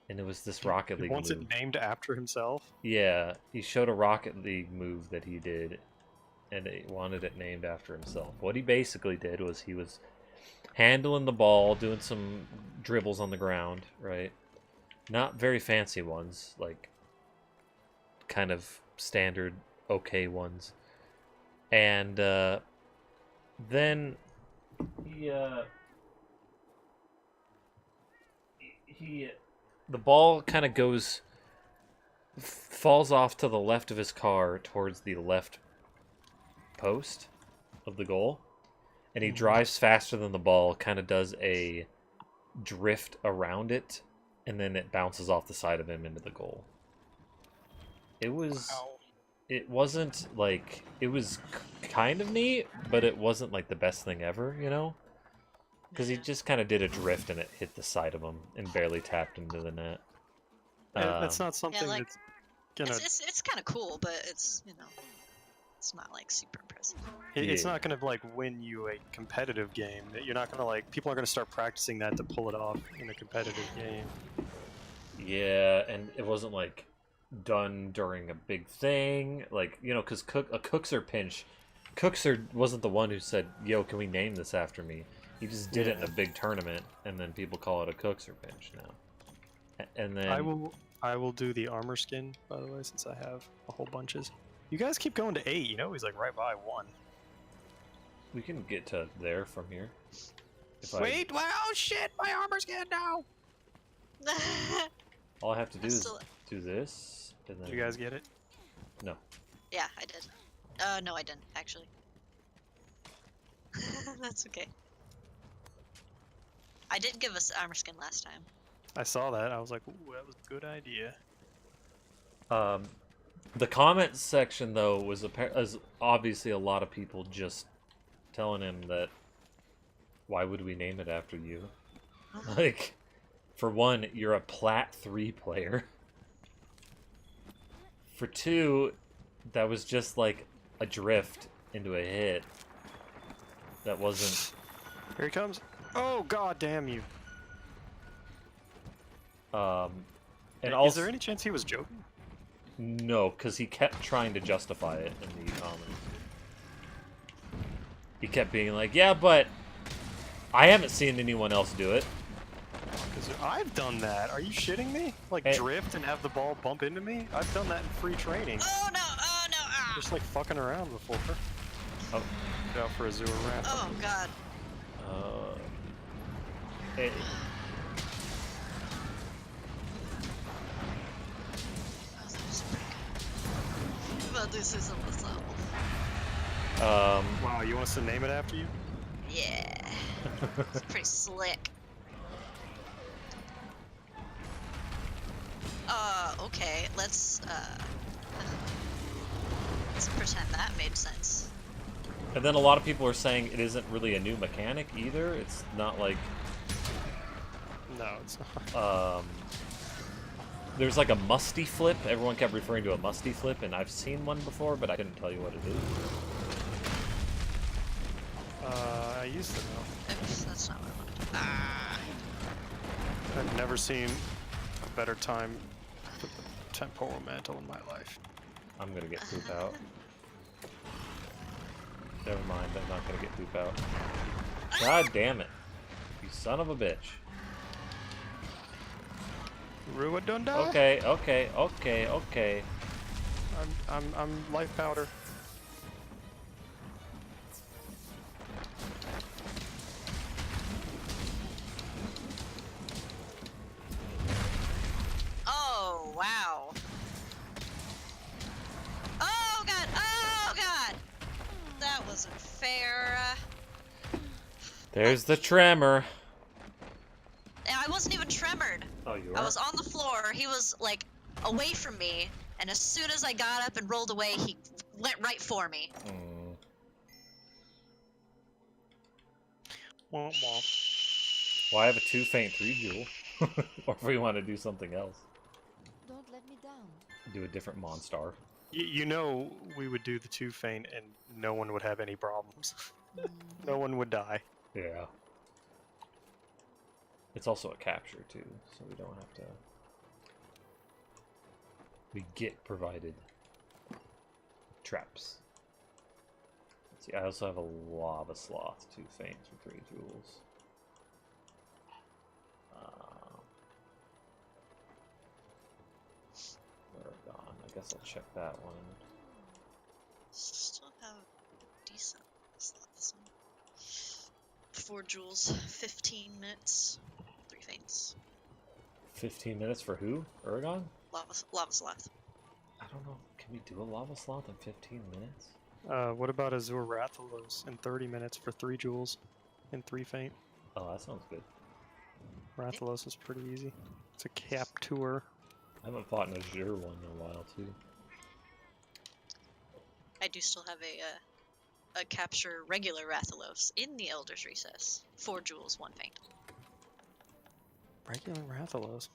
And it was this Rocket He League wants move. it named after himself. Yeah, he showed a Rocket League move that he did, and he wanted it named after himself. What he basically did was he was handling the ball, doing some dribbles on the ground, right? Not very fancy ones, like kind of standard okay ones. And then the ball kind of falls off to the left of his car towards the left post of the goal, and he drives faster than the ball, kind of does a drift around it, and then it bounces off the side of him into the goal. It was it wasn't like, it was kind of neat, but it wasn't like the best thing ever, you know? Because he Yeah. just kind of did a drift and it hit the side of him and barely tapped into the net. That's not something like, that's gonna. It's kind of cool, but it's it's not like super impressive. It's Yeah. not gonna like win you a competitive game. You're not gonna like. People are gonna start practicing that to pull it off in a competitive game. Yeah, and it wasn't like done during a big thing, like, you know, because a Cookser pinch, Cookser wasn't the one who said, "Yo, can we name this after me?" He just did it in Yeah. a big tournament, and then people call it a Cookser pinch now. And then I will do the armor skin, by the way, since I have a whole bunches. You guys keep going to 8. You know he's like right by 1. we can get to there from here. If Wait! Wow! Oh shit! My armor skin now. all I have to do is Still- do this, and then Did you guys get it? no. Yeah, I did. No, I didn't actually. That's okay. I did give us armor skin last time. I saw that. I was like, ooh, that was a good idea. The comment section though was obviously a lot of people just telling him that why would we name it after you? Like, for one, you're a Plat 3 player. For two, that was just like a drift into a hit. That wasn't. Here he comes. Oh god damn you! And Is also, there any chance he was joking? no, because he kept trying to justify it in the comments. He kept being like, "Yeah, but I haven't seen anyone else do it." Because I've done that. Are you shitting me? Like Hey. drift and have the ball bump into me? I've done that in free training. Oh no! Oh no! Ah! Just like fucking around before. Oh, Look out for Azure Wrath. Oh god! it, Oh, that was pretty good. Well, this is on this level. Wow, you want us to name it after you? Yeah, it's pretty slick. Okay, let's pretend that made sense. and then a lot of people are saying it isn't really a new mechanic either. It's not like No, it's not. there's like a musty flip. Everyone kept referring to a musty flip, and I've seen one before, but I couldn't tell you what it is. I used to know. Oops, that's not what I wanted. Ah, I've never seen a better time for the temporal mantle in my life. I'm gonna get poop out. Never mind, I'm not gonna get poop out. God damn it. You son of a bitch. Ruadunda? Okay, okay, okay, okay. I'm life powder. oh wow! Oh god! Oh god! That wasn't fair. There's the tremor. And I wasn't even tremored. Oh, you I was on the floor. He was like away from me, and as soon as I got up and rolled away, he went right for me. Womp womp. Well, I have a 2 faint 3 jewel. Or if we want to do something else. Don't let me down. Do a different Monstar. You know we would do the 2 feint and no one would have any problems. No one would die. Yeah. It's also a capture too, so we don't have to. We get provided traps. Let's see, I also have a lava sloth, 2 feints for 3 jewels. Where are gone? I guess I'll check that one. Still have decent slots. 4 jewels, 15 minutes, 3 feints. 15 minutes for who? Uragon? Lava sloth. I don't know. Can we do a lava sloth in 15 minutes? What about Azure Rathalos in 30 minutes for 3 jewels and 3 feint? Oh, that sounds good. Rathalos is pretty easy. It's a capture. I haven't fought an Azure one in a while too. I do still have a capture regular Rathalos in the Elder's Recess. 4 jewels, 1 feint. Regular Rathalos.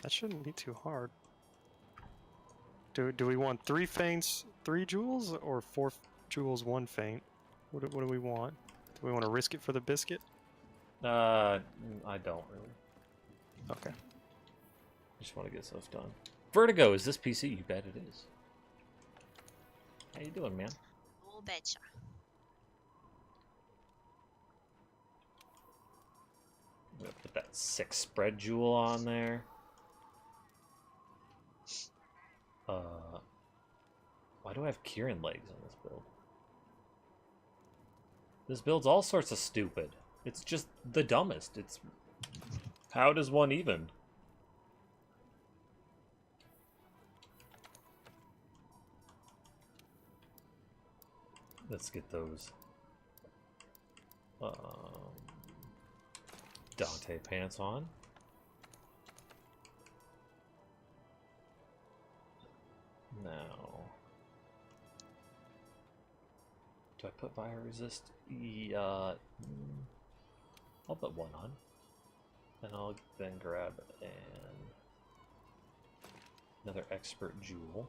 That shouldn't be too hard. Do we want 3 feints, 3 jewels, or 4 jewels, 1 feint? What do we want? Do we want to risk it for the biscuit? I don't really. Okay. I just want to get stuff done. Vertigo, is this PC? You bet it is. How you doing, man? You betcha. I'm gonna put that 6 spread jewel on there. Why do I have Kieran legs on this build? This build's all sorts of stupid. It's just the dumbest. It's... How does one even? Let's get those Dante pants on. Now, do I put fire resist? Yeah, I'll put one on, and I'll then grab another expert jewel.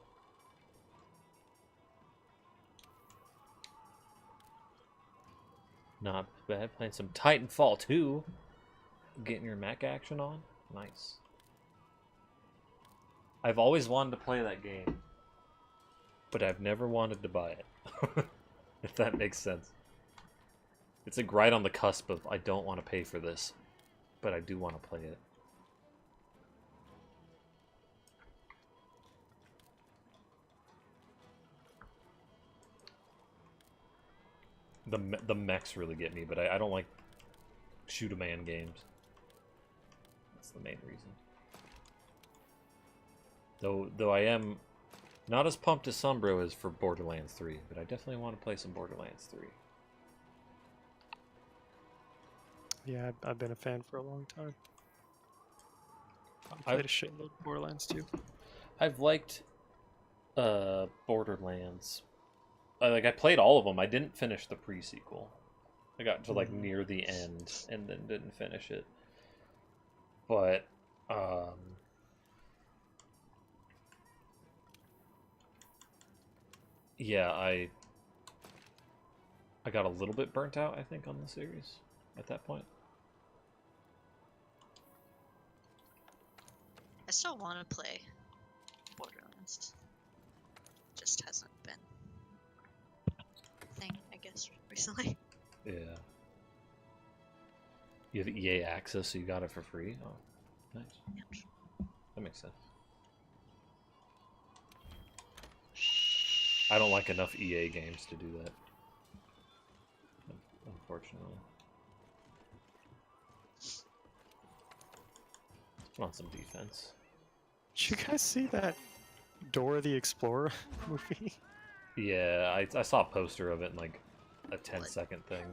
Not bad. Playing some Titanfall 2. Getting your mech action on. Nice. I've always wanted to play that game, but I've never wanted to buy it. If that makes sense. It's like right on the cusp of I don't want to pay for this, but I do want to play it. The mechs really get me, but I don't like shoot-a-man games. That's the main reason. Though I am not as pumped as Sombro is for Borderlands 3, but I definitely want to play some Borderlands 3. Yeah, I've been a fan for a long time. I played a shitload of Borderlands 2. I've liked Borderlands. I played all of them. I didn't finish the pre-sequel. I got to like near the end and then didn't finish it. But yeah, I got a little bit burnt out, I think, on the series at that point. I still want to play Borderlands. Just hasn't been a thing, I guess, recently. Yeah. You have EA access, so you got it for free? Oh, nice. Yep. That makes sense. I don't like enough EA games to do that. Unfortunately. I want some defense. Did you guys see that Dora the Explorer movie? Yeah, I saw a poster of it in like a 10-second thing.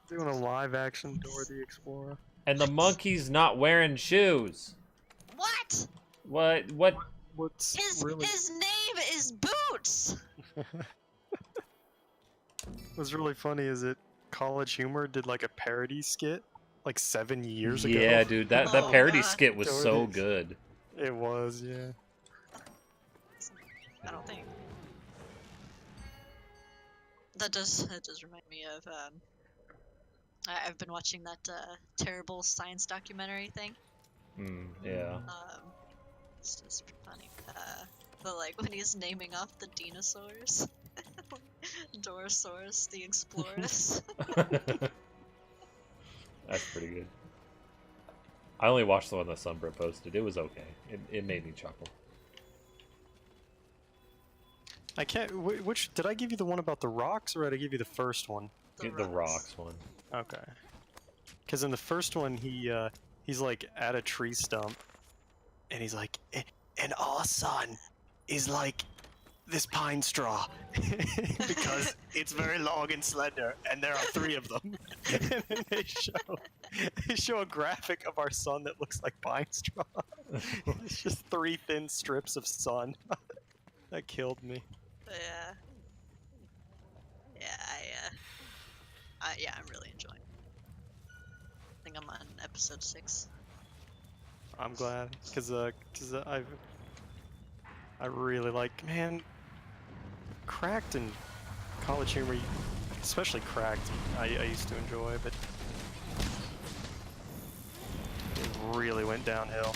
Doing a live action Dora the Explorer. And the monkey's not wearing shoes. What? What? What's His really name is Boots. what's really funny is that College Humor did like a parody skit like 7 years ago. Yeah, dude, that Oh, parody God. skit was so Dora the- good. It was, yeah. I don't think. That does remind me of I've been watching that terrible science documentary thing. Yeah. It's just funny. But like when he's naming off the dinosaurs, Dorosaurus, the Explorers. That's pretty good. I only watched the one that Sunbro posted. It was okay. It made me chuckle. I can't. Which did I give you the one about the rocks, or did I give you the first one? The rocks one. Okay. Because in the first one, he's like at a tree stump, and he's like, and our sun is like this pine straw because it's very long and slender, and there are 3 of them. And then they show a graphic of our sun that looks like pine straw. It's just 3 thin strips of sun. That killed me. Yeah. Yeah, I'm really enjoying it. I think I'm on episode 6. I'm glad, cause I really like, man, Cracked and College Humor, especially Cracked, I used to enjoy, but it really went downhill.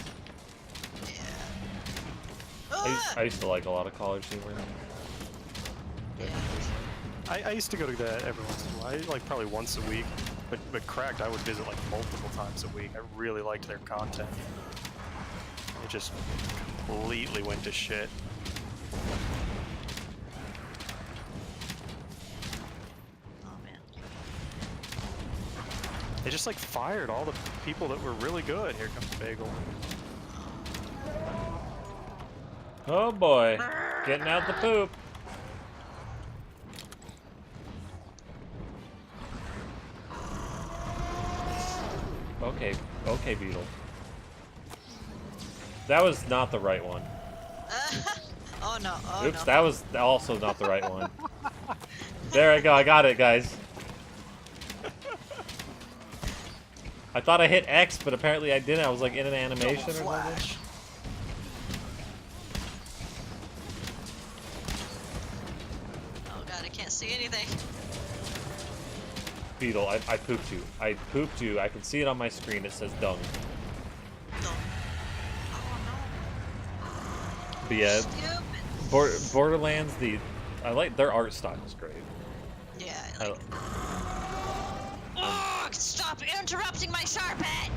Yeah. I used to like a lot of College Humor. Yeah. I used to go to that every once in a while. Like probably once a week. But Cracked, I would visit like multiple times a week. I really liked their content. It just completely went to shit. Oh man. They just like fired all the people that were really good. Here comes Bagel. Oh boy, getting out the poop. Okay, Beetle. That was not the right one. Oh no. Oh Oops, no. that was also not the right one. There I go, I got it, guys. I thought I hit X, but apparently I didn't. I was like in an animation or something. Flash. Oh god, I can't see anything. Beetle, I pooped you. I pooped you. I can see it on my screen. It says dung. Don't. Oh But yeah, no. Stupid. Borderlands, I like their art style is great. Yeah. I- Like, oh, stop interrupting my sharpet!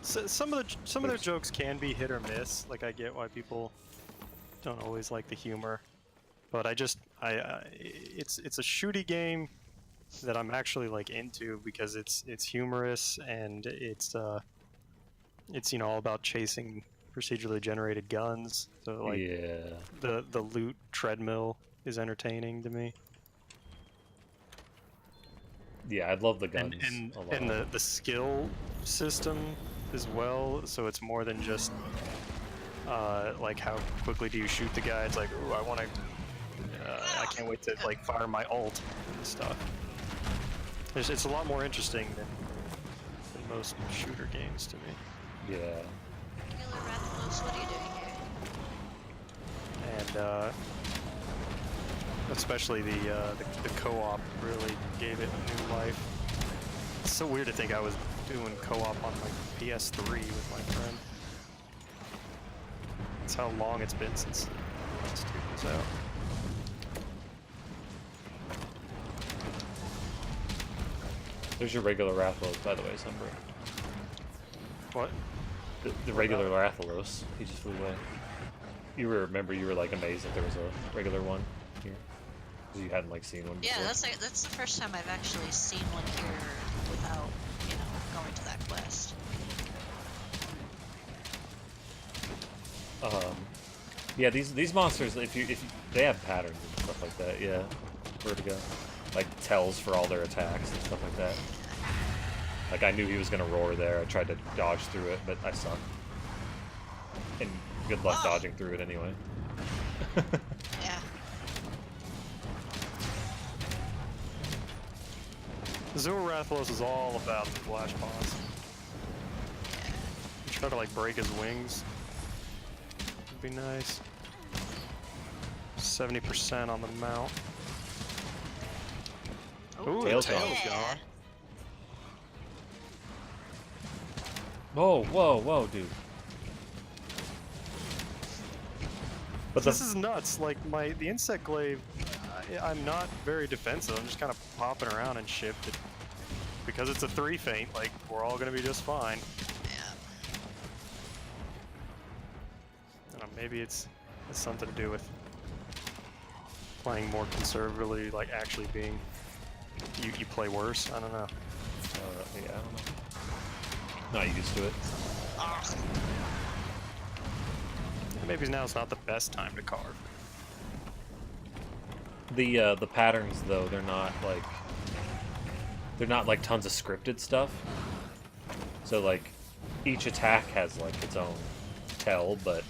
So, some of their jokes can be hit or miss. Like I get why people don't always like the humor, but it's a shooty game that I'm actually like into because it's humorous and it's you know all about chasing procedurally generated guns. So like yeah. the loot treadmill is entertaining to me. Yeah, I love the guns and a lot. and the skill system as well, so it's more than just like how quickly do you shoot the guy. It's like, ooh, I can't wait to like fire my ult and stuff. It's a lot more interesting than most shooter games to me. Yeah. Regular Rathalos, what are you doing here? And especially the co-op really gave it new life. It's so weird to think I was doing co-op on my PS3 with my friend. That's how long it's been since this dude was out. There's your regular Rathalos, by the way, Sunbreak. What? The regular Rathalos. He just flew away. You remember you were like amazed that there was a regular one here? 'Cause you hadn't like seen one before. Yeah, that's the first time I've actually seen one here without, you know, going to that quest. Yeah, these monsters, if you they have patterns and stuff like that, yeah. Vertigo. Like tells for all their attacks and stuff like that. Like I knew he was gonna roar there. I tried to dodge through it, but I sucked. And good luck dodging through it anyway. Yeah. Azure Rathalos is all about the flash boss. You try to like break his wings. Would be nice. 70% on the mount. Ooh, Tail's the gone. tail's gone. Whoa, dude. But This is nuts. Like the insect glaive, I'm not very defensive. I'm just kind of popping around and shit. But because it's a 3 feint, like we're all gonna be just fine. Yeah. I don't know, maybe it's something to do with playing more conservatively, like actually being you play worse. I don't know. yeah, I don't know. Not used to it. Maybe now's not the best time to carve. The patterns though, they're not like tons of scripted stuff. So like each attack has like its own tell, but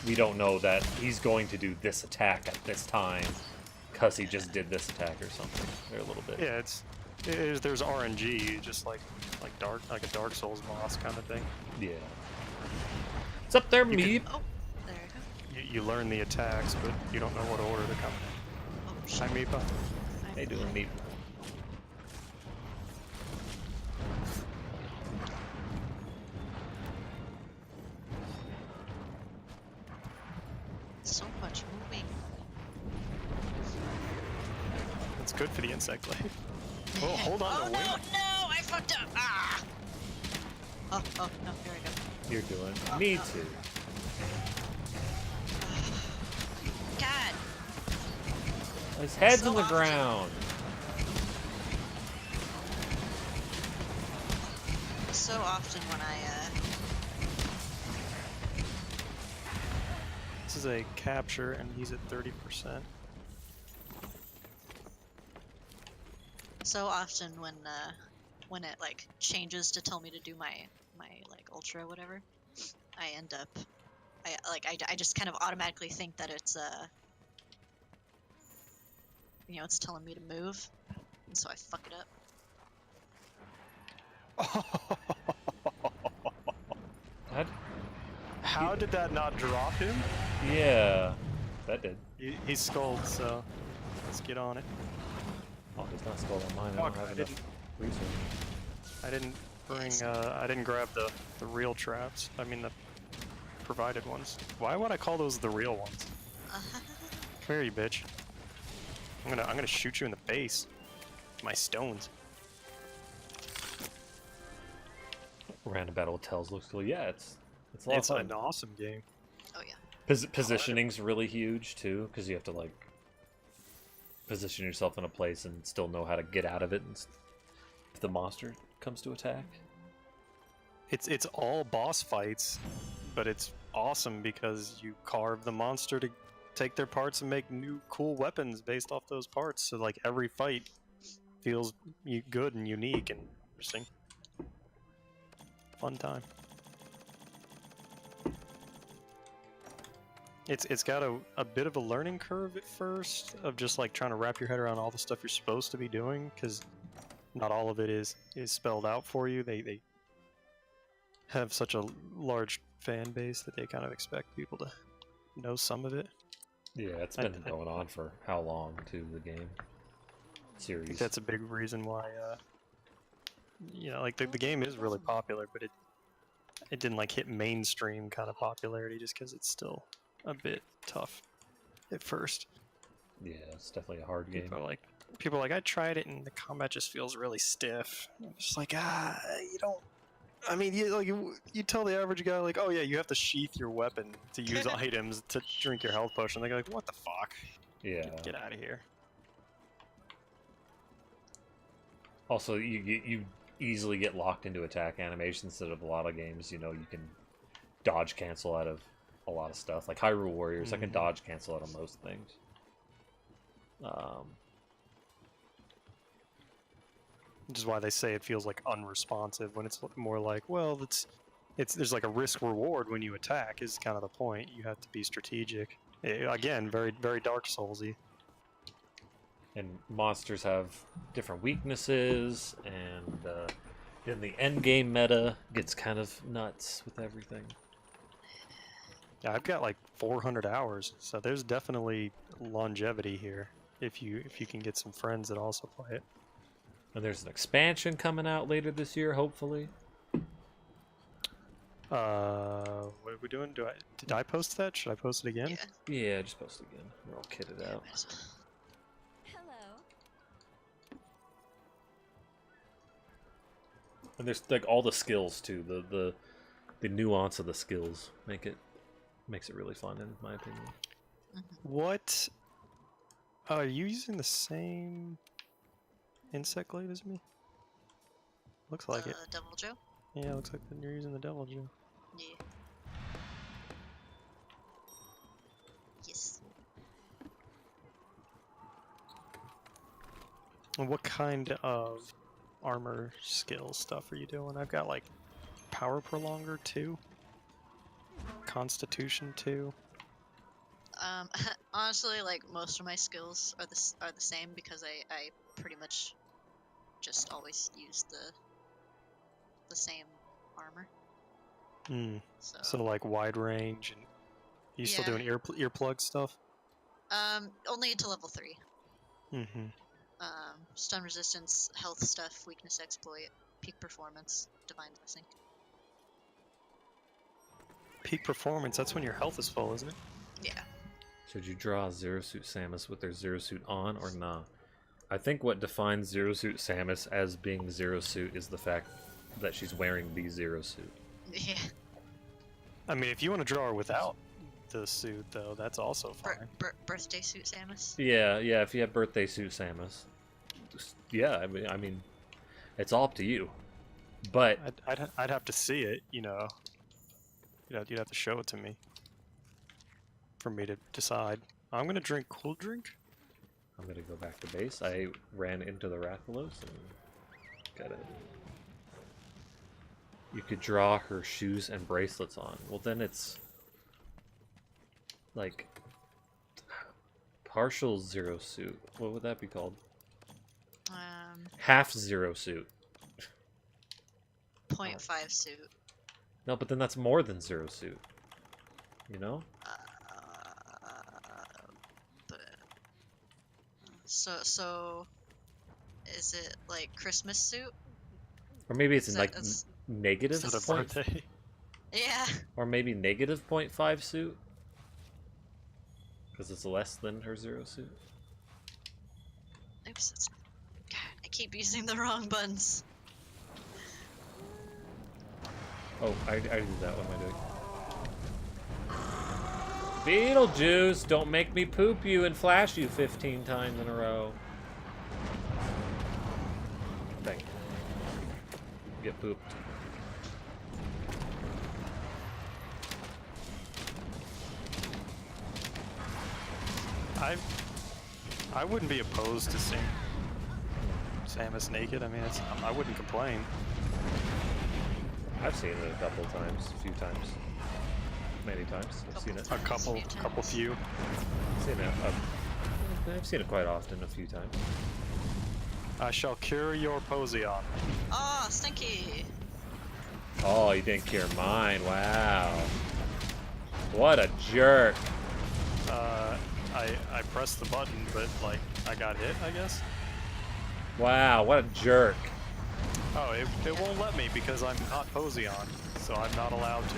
we don't know that he's going to do this attack at this time because he just did this attack or something. They're a little bit. Yeah, there's RNG, just like a Dark Souls boss kind of thing. Yeah. What's up there, Meep? Oh, there you go. You learn the attacks, but you don't know what order they're coming in. Oh, Hi, shit. Meepa. How you doing, Meep? So much moving. It's good for the insect life. Oh, hold on Oh to no, wing. no! I fucked up! Ah! Oh, no, here we go. You're doing me too. God! His head's So in the often. ground. So often when This is a capture, and he's at 30%. so often when it like changes to tell me to do my like ultra or whatever, I end up I just kind of automatically think that it's it's telling me to move, and so I fuck it up. That, How did that not drop him? yeah, that did. He scolded, so let's get on it. Oh, he's not skull on mine. I Fuck, don't have I enough didn't- research. I didn't bring. I didn't grab the real traps. I mean the provided ones. Why would I call those the real ones? Come here, you bitch. I'm gonna shoot you in the face. My stones. Random Battle of Tells looks cool. Yeah, it's a lot It's of an fun. awesome game. Oh yeah. Positioning's really huge too, because you have to like position yourself in a place and still know how to get out of it if the monster comes to attack. It's all boss fights, but it's awesome because you carve the monster to take their parts and make new cool weapons based off those parts. So like every fight feels good and unique and interesting. Fun time. It's got a bit of a learning curve at first of just like trying to wrap your head around all the stuff you're supposed to be doing, because not all of it is spelled out for you. They have such a large fan base that they kind of expect people to know some of it. Yeah, it's I- been going on for how long too, the game I series. think that's a big reason why like the game is really popular, but it didn't like hit mainstream kind of popularity just because it's still a bit tough at first. Yeah, it's definitely a hard game. People are like, I tried it and the combat just feels really stiff. I'm just like, you don't. I mean, you tell the average guy like, oh yeah, you have to sheath your weapon to use items to drink your health potion. They're like, what the fuck? Yeah. Get out of here. Also, you easily get locked into attack animations instead of a lot of games. You can dodge cancel out of a lot of stuff. Like Hyrule Warriors, I can Mhm. dodge cancel out of most things. Which is why they say it feels like unresponsive when it's more like, well, there's like a risk reward when you attack is kind of the point. You have to be strategic. Again, very very Dark Soulsy. And monsters have different weaknesses, and in the end game meta gets kind of nuts with everything. Yeah, I've got like 400 hours, so there's definitely longevity here if you can get some friends that also play it. And there's an expansion coming out later this year, hopefully. What are we doing? Did I post that? Should I post it again? Yeah. Yeah, just post it again. We're all kitted out. Might as well. Hello. And there's like all the skills too. The nuance of the skills makes it really fun, in my opinion. What? Are you using the same insect glaive as me? Looks like it. Devil Joe? Yeah, looks like you're using the Devil Joe. Yeah. Yes. And what kind of armor skill stuff are you doing? I've got like Power Prolonger 2, Constitution 2. Honestly, like most of my skills are the same because I pretty much just always use the same armor. Hmm. So, So like wide range, and you still Yeah. doing earplug stuff? only to level 3. Mm-hmm. Stun resistance, health stuff, weakness exploit, peak performance, divine blessing. Peak performance. That's when your health is full, isn't it? Yeah. Should you draw Zero Suit Samus with their Zero Suit on or not? I think what defines Zero Suit Samus as being Zero Suit is the fact that she's wearing the Zero Suit. Yeah. I mean, if you want to draw her without the suit, though, that's also fine. Birthday suit Samus. Yeah, yeah. If you have Birthday Suit Samus, yeah. I mean, it's all up to you. But I'd have to see it, you know. You'd have to show it to me for me to decide. I'm gonna drink cool drink. I'm gonna go back to base. I ran into the Rathalos and got it. You could draw her shoes and bracelets on. Well, then it's like partial Zero Suit. What would that be called? Half Zero Suit. 0.5 suit. No, but then that's more than Zero Suit. You know? But so is it like Christmas suit? Or maybe it's Is like that- that's- negative Instead of point, birthday. Yeah. or maybe negative 0.5 suit, because it's less than her Zero Suit. Oops. God, I keep using the wrong buttons. Oh, I did that. What am I doing? Beetlejuice, don't make me poop you and flash you 15 times in a row. Thank you. Get pooped. I wouldn't be opposed to seeing Samus naked. I mean, I wouldn't complain. I've seen it a couple times, a few times, many times. I've seen it. A couple few. I've seen it quite often, a few times. I shall cure your Poseon. Oh, stinky. Oh, you didn't cure mine. Wow. What a jerk. I pressed the button, but like I got hit, I guess. Wow, what a jerk. Oh, it won't let me because I'm not Poseon, so I'm not allowed to.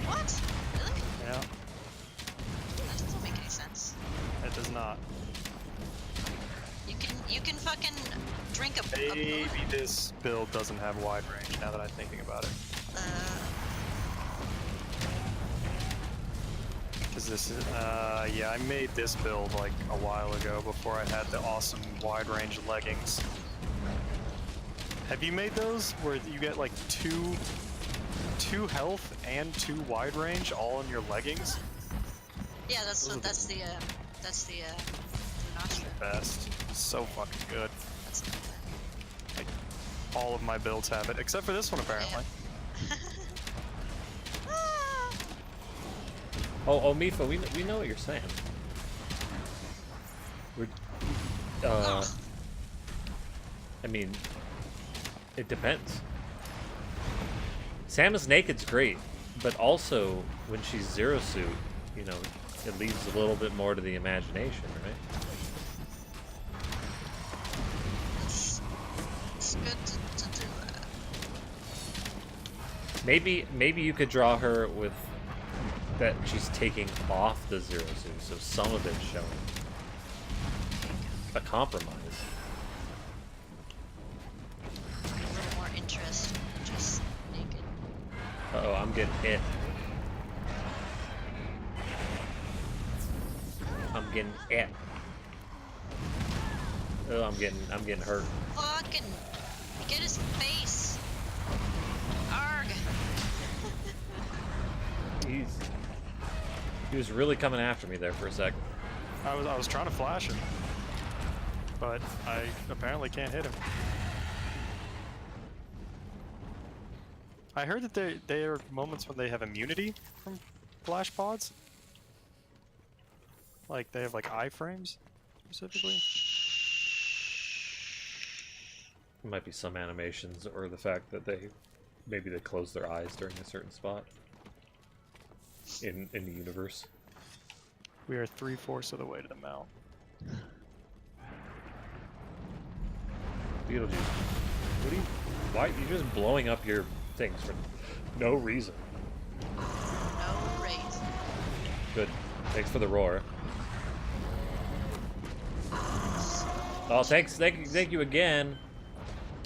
What? Really? Yeah, That doesn't make any sense. it does not. You can fucking drink a Maybe this build doesn't have wide range now that I'm thinking about it. Because this is, yeah, I made this build like a while ago before I had the awesome wide range leggings. Have you made those where you get like two health and 2 wide range all in your leggings? Yeah, that's Those are the Nostra. Best. So fucking good. That's the Like all of my builds have it, except for this one apparently. Ah! Oh, Mifa, we know what you're saying. We're, Ugh. I mean, it depends. Samus Naked's great, but also when she's Zero Suit, you know, it leaves a little bit more to the imagination, right? It's good to do that. Maybe you could draw her with that she's taking off the Zero Suit, so some of it's showing. A compromise. A little more interest, just naked. Uh-oh, I'm getting hit. I'm getting hit. Oh, I'm getting hurt. Fucking get his face. Arg. He was really coming after me there for a sec. I was trying to flash him, but I apparently can't hit him. I heard that there are moments when they have immunity from flash pods. Like they have like iframes specifically. It might be some animations or the fact that maybe they close their eyes during a certain spot in the universe. We are 3/4 of the way to the mount. Beetlejuice. Why you just blowing up your things for no reason? No raise. Good. Thanks for the roar. Oh, thank you again.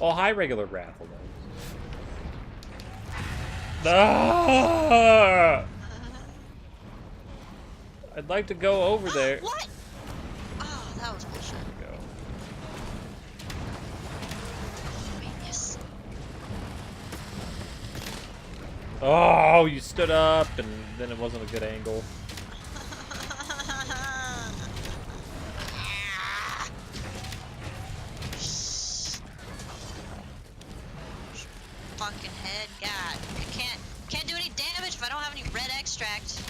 Oh, hi, regular raffle. Ah! I'd like to go over there. What? Oh, that was bullshit. Go. Genius. Oh, you stood up, and then it wasn't a good angle. Fucking head, God. I can't do any damage if I don't have any red extract.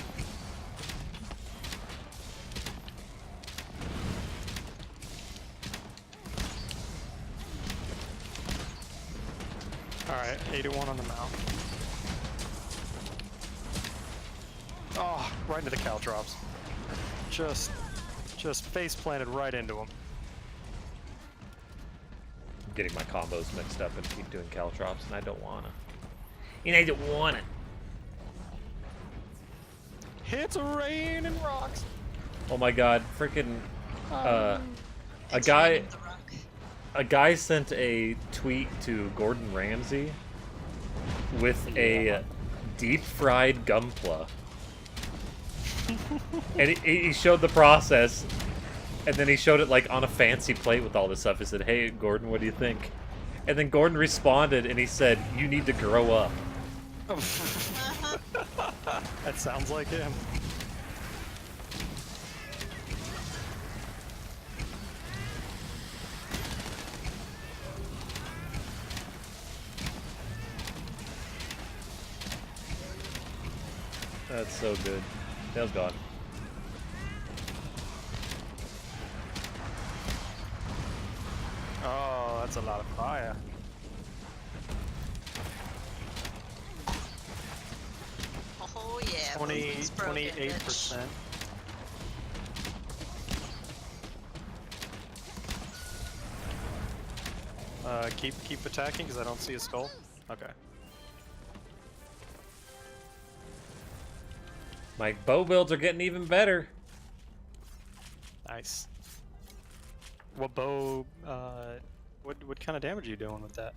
Alright, 81 on the mount. Oh, right into the caltrops. Just face planted right into him. I'm getting my combos mixed up and keep doing caltrops, and I don't wanna. And I don't wanna. It's raining rocks. Oh my god, freaking a It's guy raining the rock. a guy sent a tweet to Gordon Ramsay with a deep fried Gunpla. And he showed the process, and then he showed it like on a fancy plate with all this stuff. He said, "Hey Gordon, what do you think?" And then Gordon responded and he said, "You need to grow up." That sounds like him. That's so good. Tail's gone. Oh, that's a lot of fire. Oh yeah. 20, Bowling's broken, 28%. Keep attacking because I don't see a skull. Okay. My bow builds are getting even better. Nice. What bow? What kind of damage are you doing with that?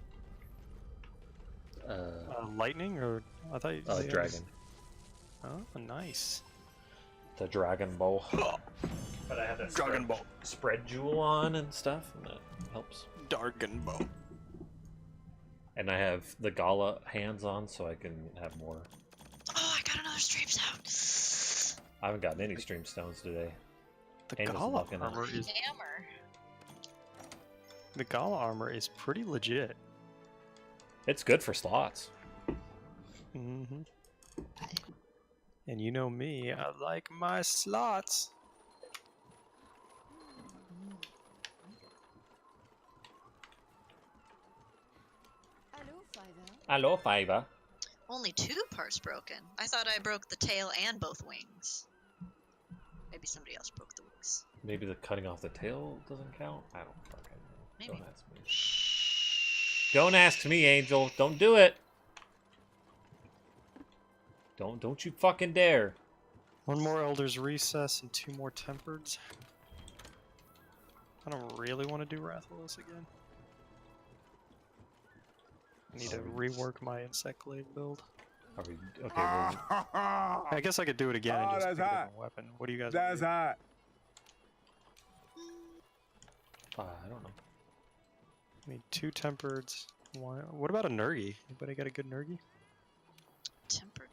Lightning or I thought you said Dragon. Oh, nice. The dragon bow. But I have that Dragon bow. spread jewel on and stuff, and that helps. Dragon bow. And I have the Gala hands on, so I can have more. Oh, I got another stream sound. I haven't gotten any stream stones today. The Angel's Gala looking at armor it. is Hammer. the Gala armor is pretty legit. It's good for slots. Mm-hmm. And you know me, I like my slots. Hello, Fiverr. Hello, Fiverr. Only 2 parts broken. I thought I broke the tail and both wings. Maybe somebody else broke the wings. Maybe the cutting off the tail doesn't count? I don't fucking know. Maybe. Don't ask me. Don't ask me, Angel. Don't do it. Don't you fucking dare. One more Elder's Recess and 2 more Tempereds. I don't really want to do Wrathwolves again. I need to rework my Insect Glaive build. Are we okay? Well, I guess I could do it again and Oh, just that's pick a hot. different weapon. What do you guys want That's to do? hot. I don't know. I need 2 Tempereds. What about a Nurgi? Anybody got a good Nurgi? Tempered.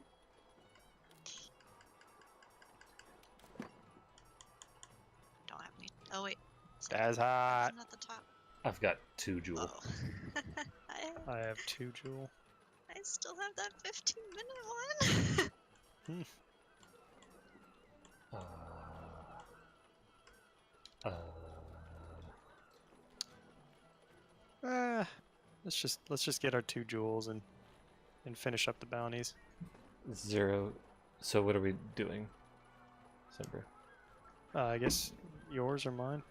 Don't have any. Oh wait. That's hot. Isn't at the top? I've got 2 jewel. Oh. I have 2 Jewel. I still have that 15-minute one. Let's just get our 2 jewels and finish up the bounties. 0. So what are we doing? Simber. I guess yours or mine.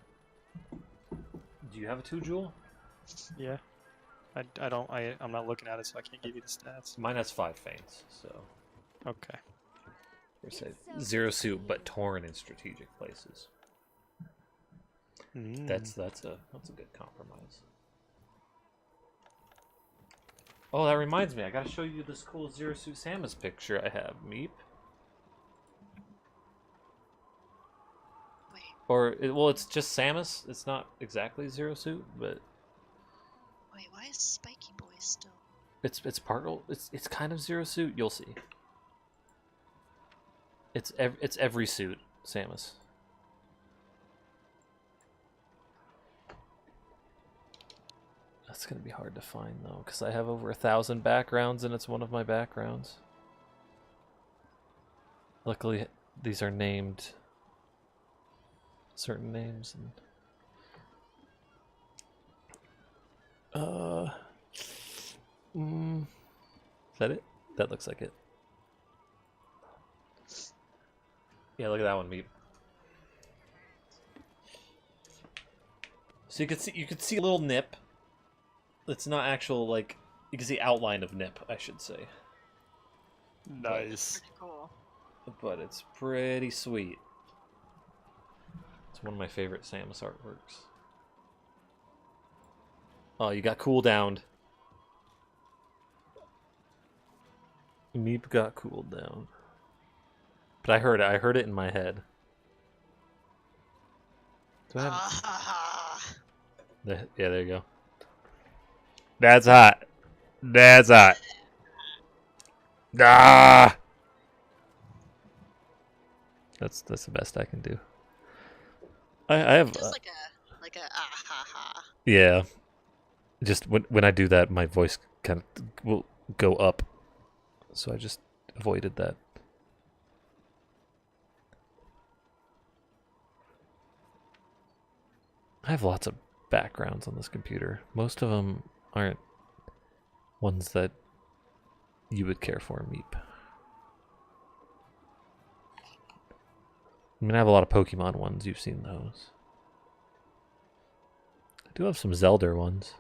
Do you have a 2 jewel? Yeah. I'm not looking at it, so I can't give you the stats. Mine has 5 feints, so Okay. we said 0 suit, but torn in strategic places. That's a good compromise. Oh, that reminds me, I gotta show you this cool Zero Suit Samus picture I have, Meep. Wait, Well, it's just Samus. It's not exactly Zero Suit, but wait, why is Spiky Boy still? it's it's kind of Zero Suit. You'll see. It's every suit, Samus. That's gonna be hard to find though, because I have over 1,000 backgrounds and it's one of my backgrounds. Luckily, these are named certain names. And is that it? That looks like it. Yeah, look at that one, Meep. So you could see a little nip. It's not actual, like, you can see outline of nip, I should say. Nice. Pretty cool. But it's pretty sweet. It's one of my favorite Samus artworks. Oh, you got cooldowned. Meep got cooled down. But I heard it in my head. Do I have... Ah, Yeah, there you go. That's hot. That's hot. Ah! That's the best I can do. I have just like a ah ha ha. yeah. Just when I do that, my voice kind of will go up, so I just avoided that. I have lots of backgrounds on this computer. Most of them aren't ones that you would care for, Meep. I mean, I have a lot of Pokemon ones. You've seen those. I do have some Zelda ones.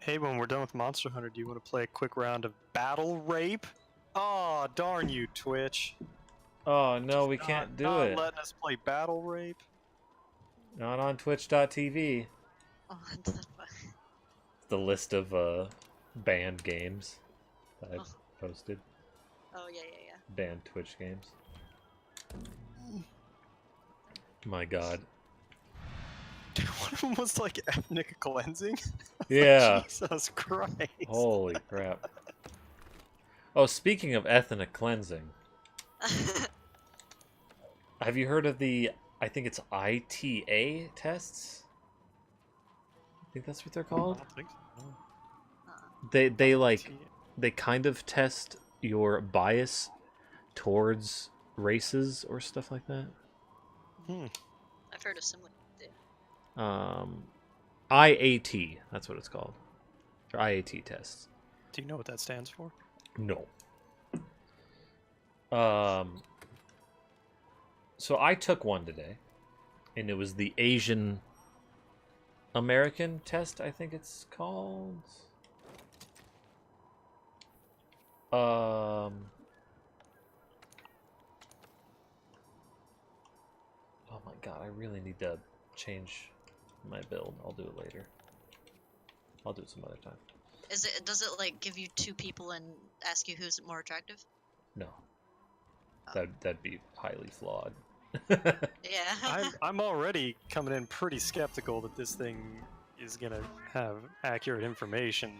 Hey, when we're done with Monster Hunter, do you want to play a quick round of Battle Rape? Oh, darn you, Twitch. Oh no, we Not- can't do not it. letting us play Battle Rape. Not on Twitch.tv. Oh, what the fuck? The list of banned games that I've Oh. posted. Oh yeah, yeah, yeah. Banned Twitch games. My God. Dude, one of them was like ethnic cleansing. Yeah. Jesus Christ. Holy crap. Oh, speaking of ethnic cleansing, have you heard of the, I think it's ITA tests? I think that's what they're I called. don't think so. They like, they kind of test your bias towards races or stuff like that. I've heard of similar. IAT, that's what it's called. Or IAT tests. Do you know what that stands for? No. So I took one today, and it was the Asian American test, I think it's called. Oh my God, I really need to change my build. I'll do it later. I'll do it some other time. Does it like give you two people and ask you who's more attractive? No. Oh. That'd be highly flawed. Yeah. I'm already coming in pretty skeptical that this thing is gonna have accurate information.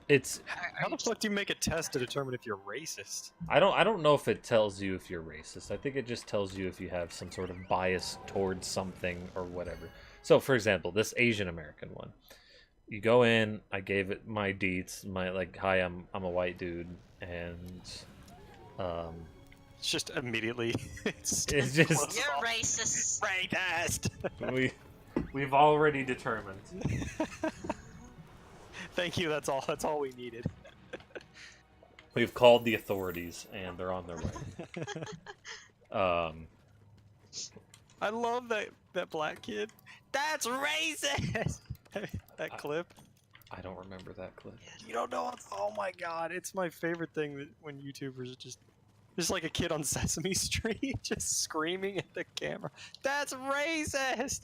It's How the fuck do you make a test to determine if you're racist? I don't know if it tells you if you're racist. I think it just tells you if you have some sort of bias towards something or whatever. So for example, this Asian American one. You go in, I gave it my deets, my like, hi, I'm a white dude, and It's just immediately. It's just- You're racist. racist. we've already determined. Thank you. That's all we needed. We've called the authorities and they're on their way. I love that black kid. That's racist. That clip. I don't remember that clip. You don't know. Oh my god, it's my favorite thing that when YouTubers just There's like a kid on Sesame Street just screaming at the camera. That's racist.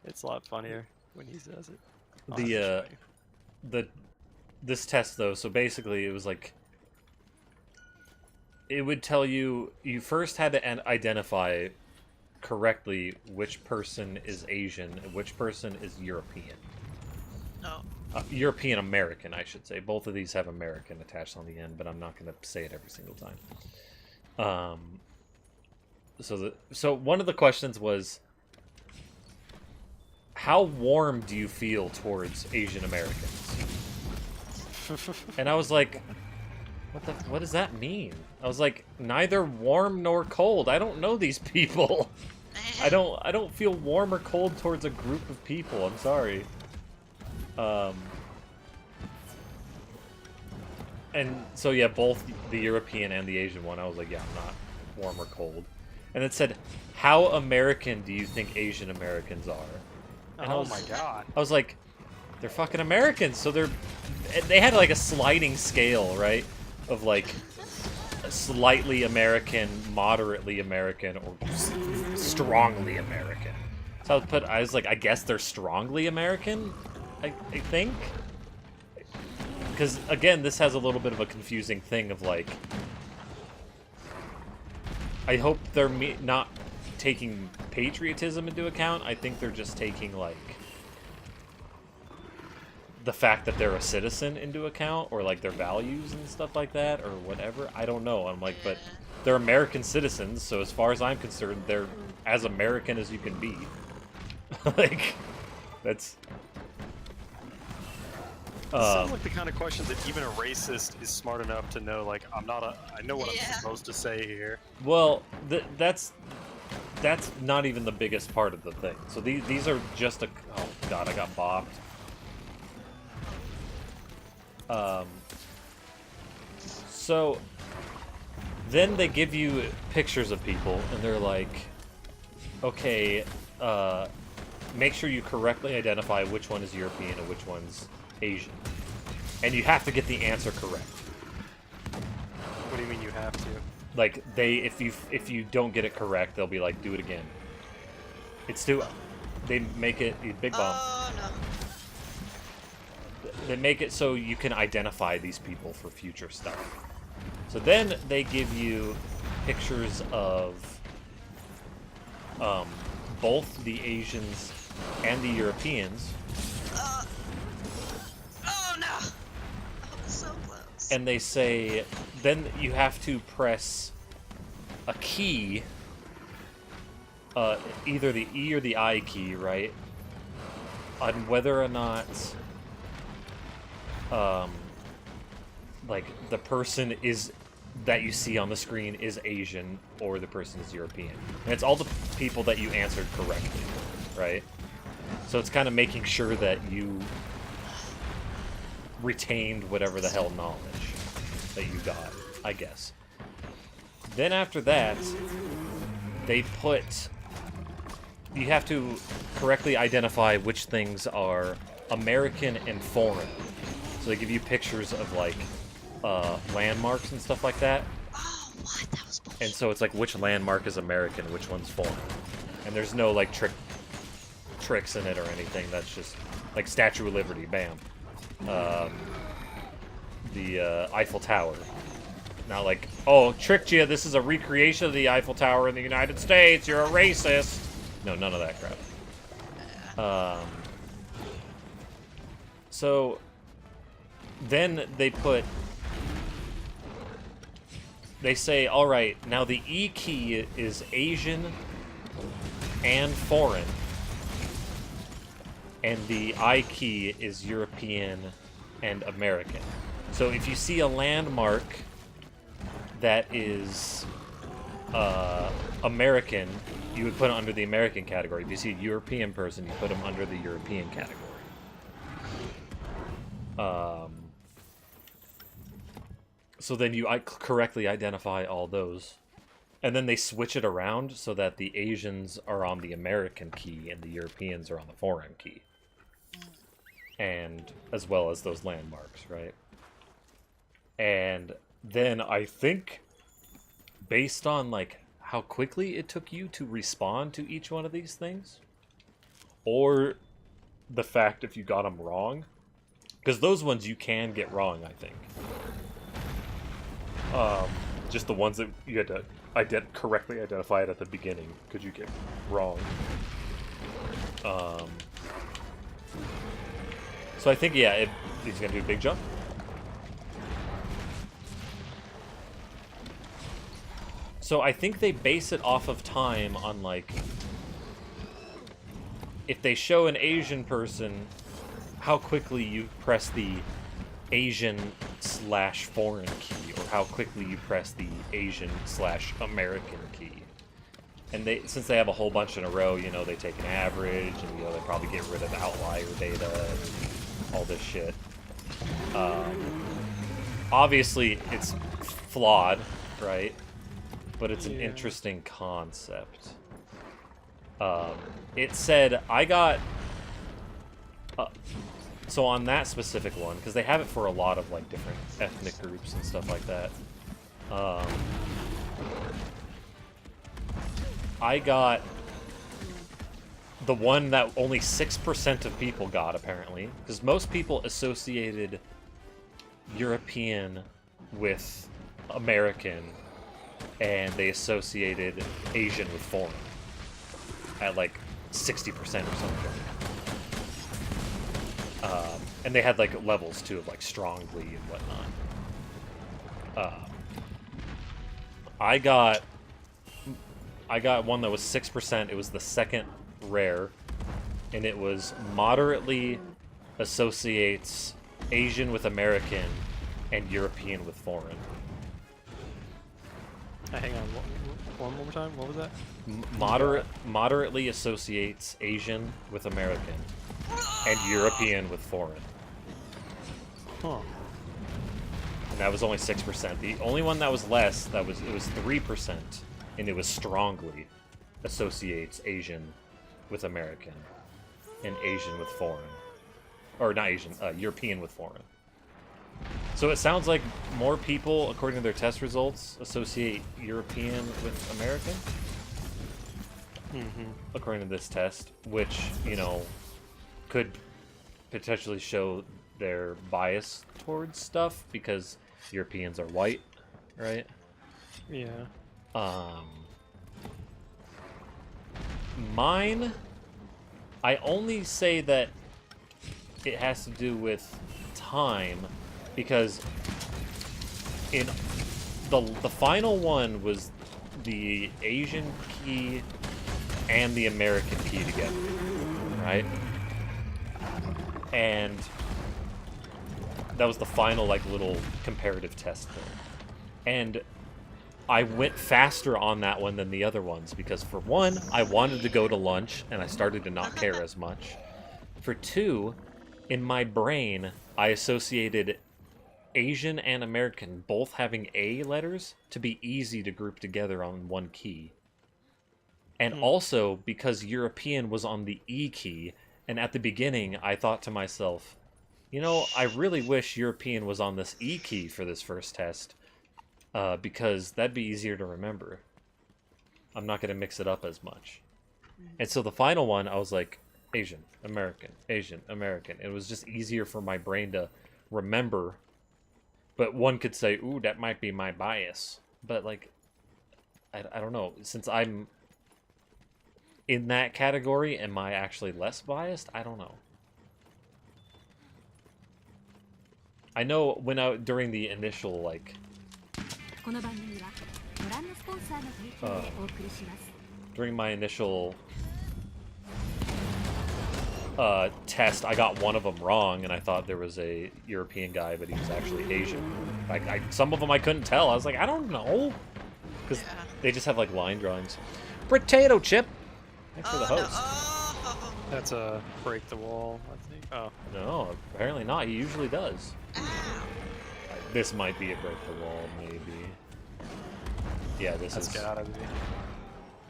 It's a lot funnier when he says it. I'll have to show you. This test though, so basically it was like it would tell you first had to identify correctly which person is Asian and which person is European. Oh. European American, I should say. Both of these have American attached on the end, but I'm not going to say it every single time. So one of the questions was, how warm do you feel towards Asian Americans? And I was like, what does that mean? I was like, neither warm nor cold. I don't know these people. I don't feel warm or cold towards a group of people. I'm sorry. And so yeah, both the European and the Asian one, I was like, yeah, I'm not warm or cold. And it said, how American do you think Asian Americans are? And Oh my god. I was like, they're fucking Americans, so they had like a sliding scale, right? Of like slightly American, moderately American, or strongly American. So I was like, I guess they're strongly American, I think. Because again, this has a little bit of a confusing thing of like, I hope they're not taking patriotism into account. I think they're just taking like the fact that they're a citizen into account, or like their values and stuff like that, or whatever. I don't know. I'm like, but they're American citizens, so as far as I'm concerned, they're as American as you can be. Like, that's. This sounds like the kind of question that even a racist is smart enough to know. Like, I know what I'm supposed to say here. Well, that's not even the biggest part of the thing. So these are just a. Oh god, I got bopped. So then they give you pictures of people, and they're like, okay, make sure you correctly identify which one is European and which one's Asian. And you have to get the answer correct. What do you mean you have to? Like, if you don't get it correct, they'll be like, do it again. They make it, big bomb. Oh no. They make it so you can identify these people for future stuff. So then they give you pictures of both the Asians and the Europeans. Oh no! I was so close. And they say, then you have to press a key, either the E or the I key, right? On whether or not like the person is that you see on the screen is Asian or the person is European. And it's all the people that you answered correctly, right? So it's kind of making sure that you retained whatever the hell knowledge that you got, I guess. Then after that, you have to correctly identify which things are American and foreign. So they give you pictures of like landmarks and stuff like that. Oh, what? That was bullshit. And so it's like which landmark is American, which one's foreign. And there's no like tricks in it or anything. That's just like Statue of Liberty, bam. The Eiffel Tower. Not like, oh, tricked you, this is a recreation of the Eiffel Tower in the United States, you're a racist. No, none of that crap. So then they say, all right, now the E key is Asian and foreign, and the I key is European and American. So if you see a landmark that is American, you would put it under the American category. If you see a European person, you put them under the European category. So then you correctly identify all those. And then they switch it around so that the Asians are on the American key and the Europeans are on the foreign key. And as well as those landmarks, right? And then I think based on like how quickly it took you to respond to each one of these things, or the fact if you got them wrong, because those ones you can get wrong, I think. Just the ones that you had to correctly identify it at the beginning, could you get wrong? So I think, yeah, he's gonna do a big jump. So I think they base it off of time on, like, if they show an Asian person, how quickly you press the Asian/foreign key, or how quickly you press the Asian/American key. And since they have a whole bunch in a row, you know, they take an average, and, you know, they probably get rid of outlier data and all this shit. Obviously, it's flawed, right? But it's an interesting concept. It said, I got... so on that specific one, because they have it for a lot of, like, different ethnic groups and stuff like that. I got the one that only 6% of people got, apparently. Because most people associated European with American, and they associated Asian with foreign at like 60% or something. And they had like levels too of like strongly and whatnot. I got one that was 6%. It was the second rare, and it was moderately associates Asian with American and European with foreign. Hang on, one more time. What was that? Moderately associates Asian with American and European with foreign. Huh. And that was only 6%. The only one that was less, it was 3%, and it was strongly associates Asian with American and Asian with foreign. Or not Asian, European with foreign. So it sounds like more people, according to their test results, associate European with American. According to this test, which, you know, could potentially show their bias towards stuff because Europeans are white, right? Yeah. Mine, I only say that it has to do with time because in the final one was the Asian key and the American key together, right? And that was the final, like, little comparative test thing. And I went faster on that one than the other ones because, for one, I wanted to go to lunch and I started to not care as much. For two, in my brain, I associated Asian and American both having A letters to be easy to group together on one key. And also, because European was on the E key, and at the beginning, I thought to myself, you know, I really wish European was on this E key for this first test, because that'd be easier to remember. I'm not going to mix it up as much. And so the final one, I was like, Asian, American, Asian, American. It was just easier for my brain to remember. But one could say, ooh, that might be my bias. But, like, I don't know. Since I'm in that category, am I actually less biased? I don't know. I know during the initial, like, during my initial test, I got one of them wrong, and I thought there was a European guy, but he was actually Asian. Some of them I couldn't tell. I was like, I don't know. Because they just have, like, line drawings. Potato chip! Thanks for the host. No. That's a break the wall, I think. Oh. No, apparently not. He usually does. Ow. This might be a break the wall, maybe. Yeah, this is... That's gotta be.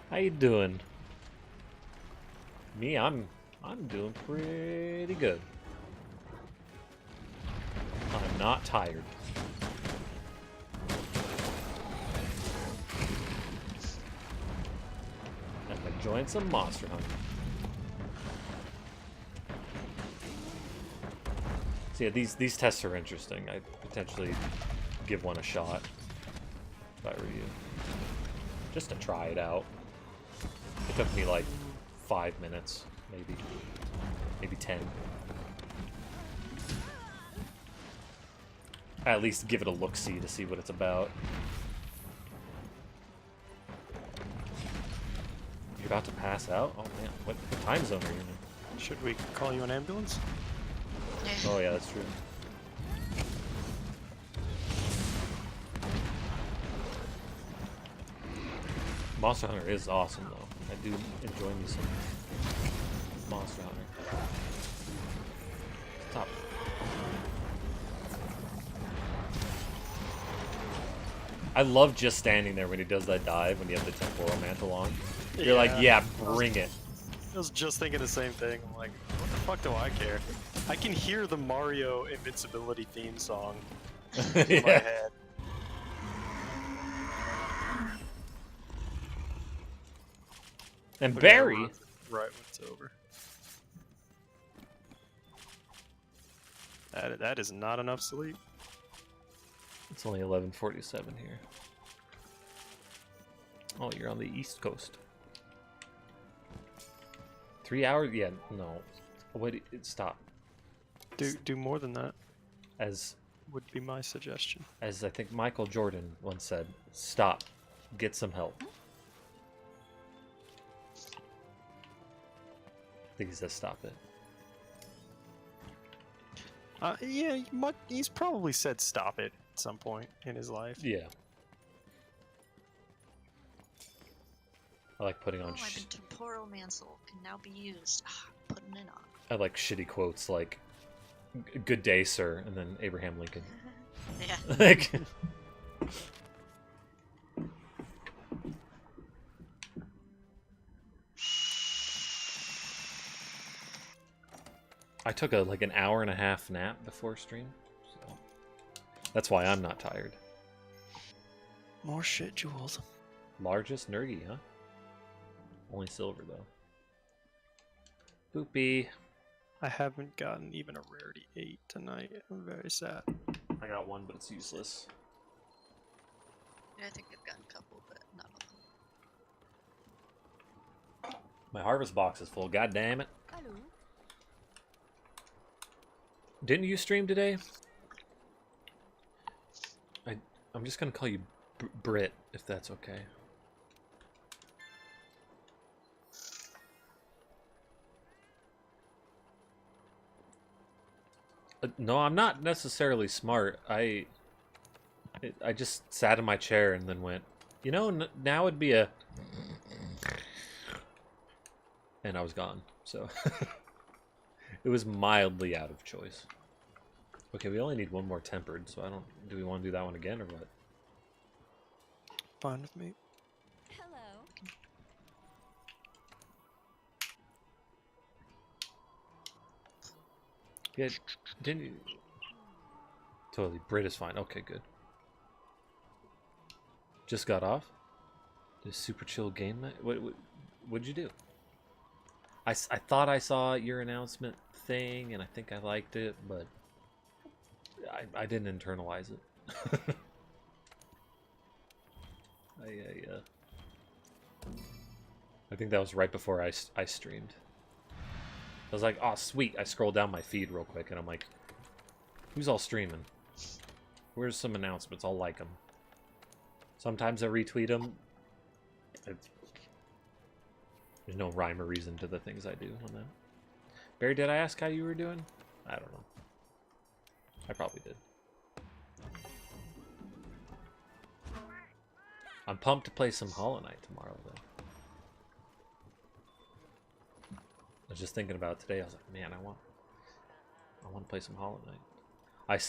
How you doing? Me, I'm doing pretty good. I'm not tired. Enjoying some Monster Hunter. So yeah, these tests are interesting. I'd potentially give one a shot if I were you. Just to try it out. It took me like 5 minutes, maybe 10. At least give it a look-see to see what it's about. You're about to pass out? Oh man, what time zone are you in? Should we call you an ambulance? Oh yeah, that's true. Monster Hunter is awesome though. I do enjoy me some Monster Hunter. Stop. I love just standing there when he does that dive when you have the temporal mantle on. You're like, yeah, bring it. I was just thinking the same thing. I'm like, what the fuck do I care? I can hear the Mario Invincibility theme song in my head. And Look at that Barry. run right when it's over. That is not enough sleep. It's only 11:47 here. Oh, you're on the East Coast. 3 hours? Yeah, no. Wait, stop. Do more than that As would be my suggestion. I think Michael Jordan once said, stop. Get some help. I think he says stop it. Yeah, he's probably said stop it at some point in his life. Yeah. I like putting on. Oh, I've been temporal mantle can now be used. Ah, putting it on. I like shitty quotes like "Good day, sir," and then Abraham Lincoln. Yeah. Like. I took like an hour and a half nap before stream, so that's why I'm not tired. More shit, Jules. Largest Nergy, huh? Only silver though. Poopy. I haven't gotten even a rarity 8 tonight. I'm very sad. I got one, but it's useless. Yeah, I think I've gotten a couple, but not a lot. My harvest box is full. God damn it! Hello. Didn't you stream today? I'm just gonna call you Brit, if that's okay. No, I'm not necessarily smart. I just sat in my chair and then went, you know, now would be a... And I was gone, so... It was mildly out of choice. Okay, we only need one more tempered, so I don't... Do we want to do that one again, or what? Fine with me. Hello. Yeah, didn't you... Totally, Brit is fine. Okay, good. Just got off? This super chill game night? What'd you do? I thought I saw your announcement thing, and I think I liked it, but I didn't internalize it. I think that was right before I streamed. I was like, oh, sweet. I scrolled down my feed real quick, and I'm like, who's all streaming? Where's some announcements? I'll like them. Sometimes I retweet them. There's no rhyme or reason to the things I do on that. Barry, did I ask how you were doing? I don't know. I probably did. I'm pumped to play some Hollow Knight tomorrow, though. I was just thinking about it today. I was like, man, I want to play some Hollow Knight.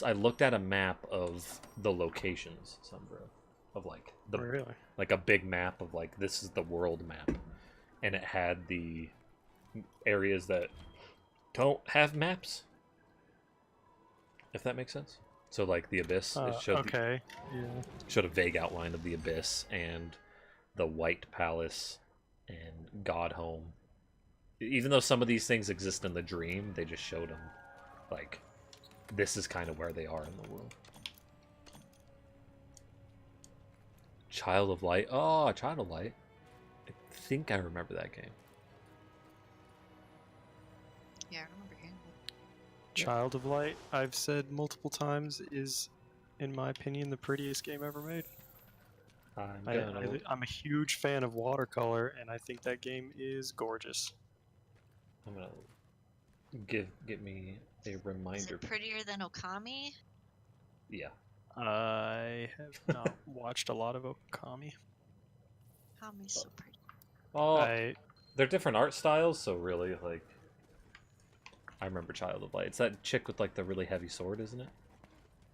I looked at a map of the locations, Sunbro, of like the Really? like a big map of like this is the world map, and it had the areas that don't have maps. If that makes sense. So like the Abyss, it showed okay. Yeah. showed a vague outline of the Abyss and the White Palace and God Home. Even though some of these things exist in the dream, they just showed them, like, this is kind of where they are in the world. Child of Light. Oh, Child of Light. I think I remember that game. Yeah, I remember hearing Child of Light, I've said multiple times, is, in my opinion, the prettiest game ever made. I'm a huge fan of watercolor, and I think that game is gorgeous. I'm gonna get me a Is reminder. it prettier than Okami? Yeah. I have not watched a lot of Okami. Okami's so pretty. Oh, they're different art styles, so really, like, I remember Child of Light. It's that chick with like the really heavy sword, isn't it?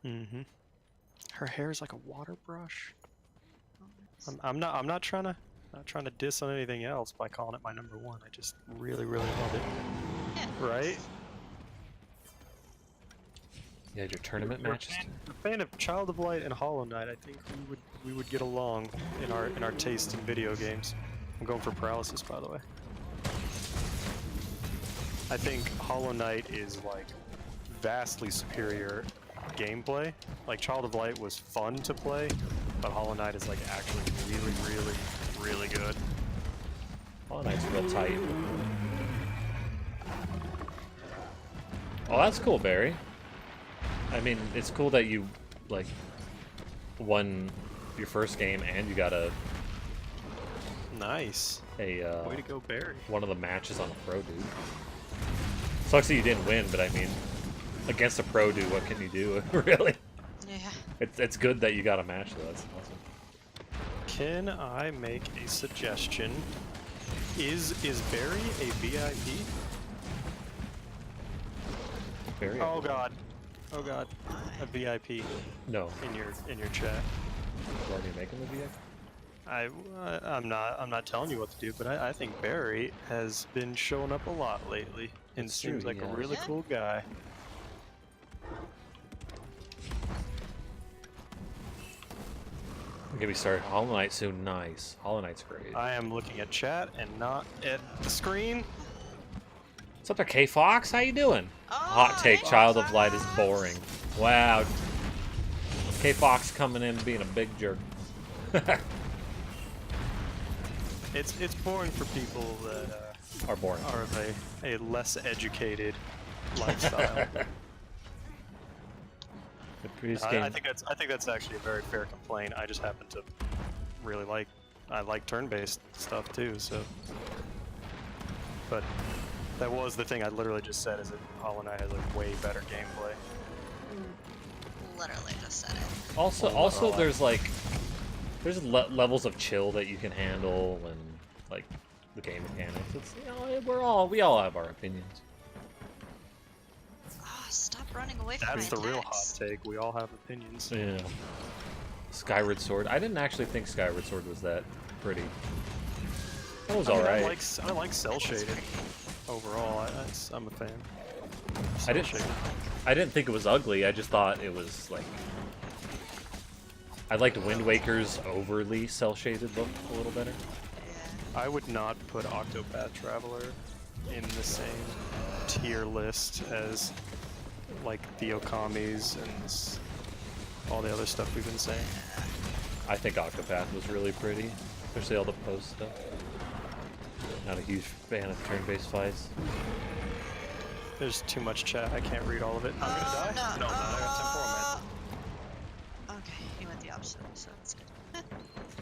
Mm-hmm. Her hair is like a water brush. Oh, nice. I'm not trying to diss on anything else by calling it my number one. I just really love it. Yeah. Right? You had your tournament matches. A fan of Child of Light and Hollow Knight. I think we would get along in our taste in video games. I'm going for Paralysis, by the way. I think Hollow Knight is like vastly superior gameplay. Like Child of Light was fun to play, but Hollow Knight is like actually really good. Hollow Knight's real tight. Oh, that's cool, Barry. I mean, it's cool that you, like, won your first game and you got Nice. Way to go, Barry. one of the matches on a pro dude. Sucks that you didn't win, but I mean, against a pro dude, what can you do, really? Yeah. It's good that you got a match, though. That's awesome. Can I make a suggestion? Is Barry a VIP? Barry? Oh god. Oh god. A VIP No. in your chat. Why are you making the VX? I'm not telling you what to do, but I think Barry has been showing up a lot lately and It's seems true, like he a has. really Yeah. cool guy. Get me started. Hollow Knight soon. Nice. Hollow Knight's great. I am looking at chat and not at the screen. What's up there, K Fox? How you doing? Oh, Hot take, hey, Child of Light is Fox. boring. Wow. K Fox coming in being a big jerk. It's boring for people that Are boring. are of a less educated lifestyle. The previous game. I think that's actually a very fair complaint. I just happen to really like turn-based stuff too. So, but that was the thing I literally just said. Is that Hollow Knight has a way better gameplay. Literally just said it. Also, there's like, levels of chill that you can handle, and like the game mechanics. It's, you know, we all have our opinions. Oh, stop running away from That's my the real hot attacks. take. We all have opinions. Yeah. Skyward Sword. I didn't actually think Skyward Sword was that pretty. That was I mean, alright. I like cell shaded overall. I'm a fan. I didn't. Cel-shaded. I didn't think it was ugly. I just thought it was like. I liked Wind Waker's overly cel-shaded look a little better. Yeah. I would not put Octopath Traveler in the same tier list as like the Okamis and all the other stuff we've been saying. I think Octopath was really pretty, especially all the post stuff. Not a huge fan of turn-based fights. There's too much chat. I can't read all of it. I'm gonna die. No, No, I got 10 Okay, he went the opposite, so that's good.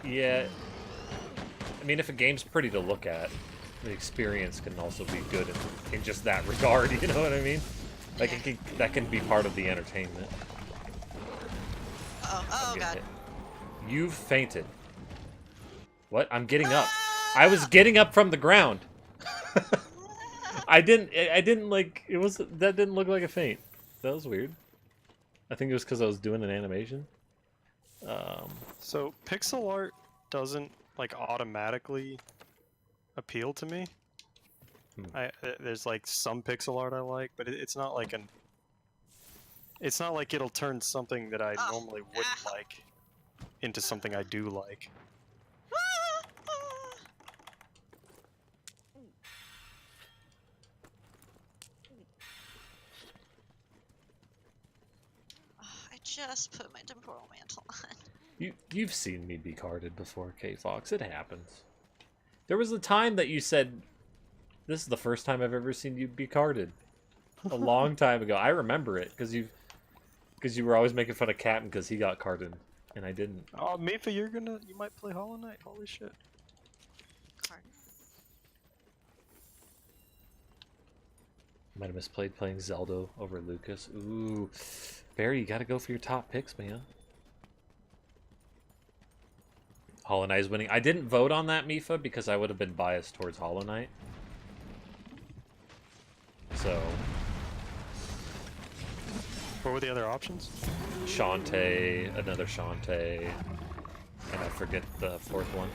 Yeah. I mean, if a game's pretty to look at, the experience can also be good in just that regard. You know what I mean? Like Yeah. that can be part of the entertainment. Oh, I'm getting god. hit. You've fainted. What? I'm getting up. I was getting up from the ground. I didn't like, that didn't look like a feint. That was weird. I think it was because I was doing an animation. So pixel art doesn't like automatically appeal to me. There's like some pixel art I like, but it's not like it's not like it'll turn something that I normally wouldn't like into something I do like. just put my temporal mantle on. You've seen me be carded before, K Fox. It happens. There was a time that you said, "This is the first time I've ever seen you be carded." A long time ago. I remember it because you were always making fun of Captain because he got carded and I didn't. Oh, Mifa, you might play Hollow Knight. Holy shit. Card. Might have misplayed playing Zelda over Lucas. Ooh, Barry, you gotta go for your top picks, man. Hollow Knight is winning. I didn't vote on that, Mifa, because I would have been biased towards Hollow Knight. So, What were the other options? Shantae, another Shantae, and I forget the fourth one.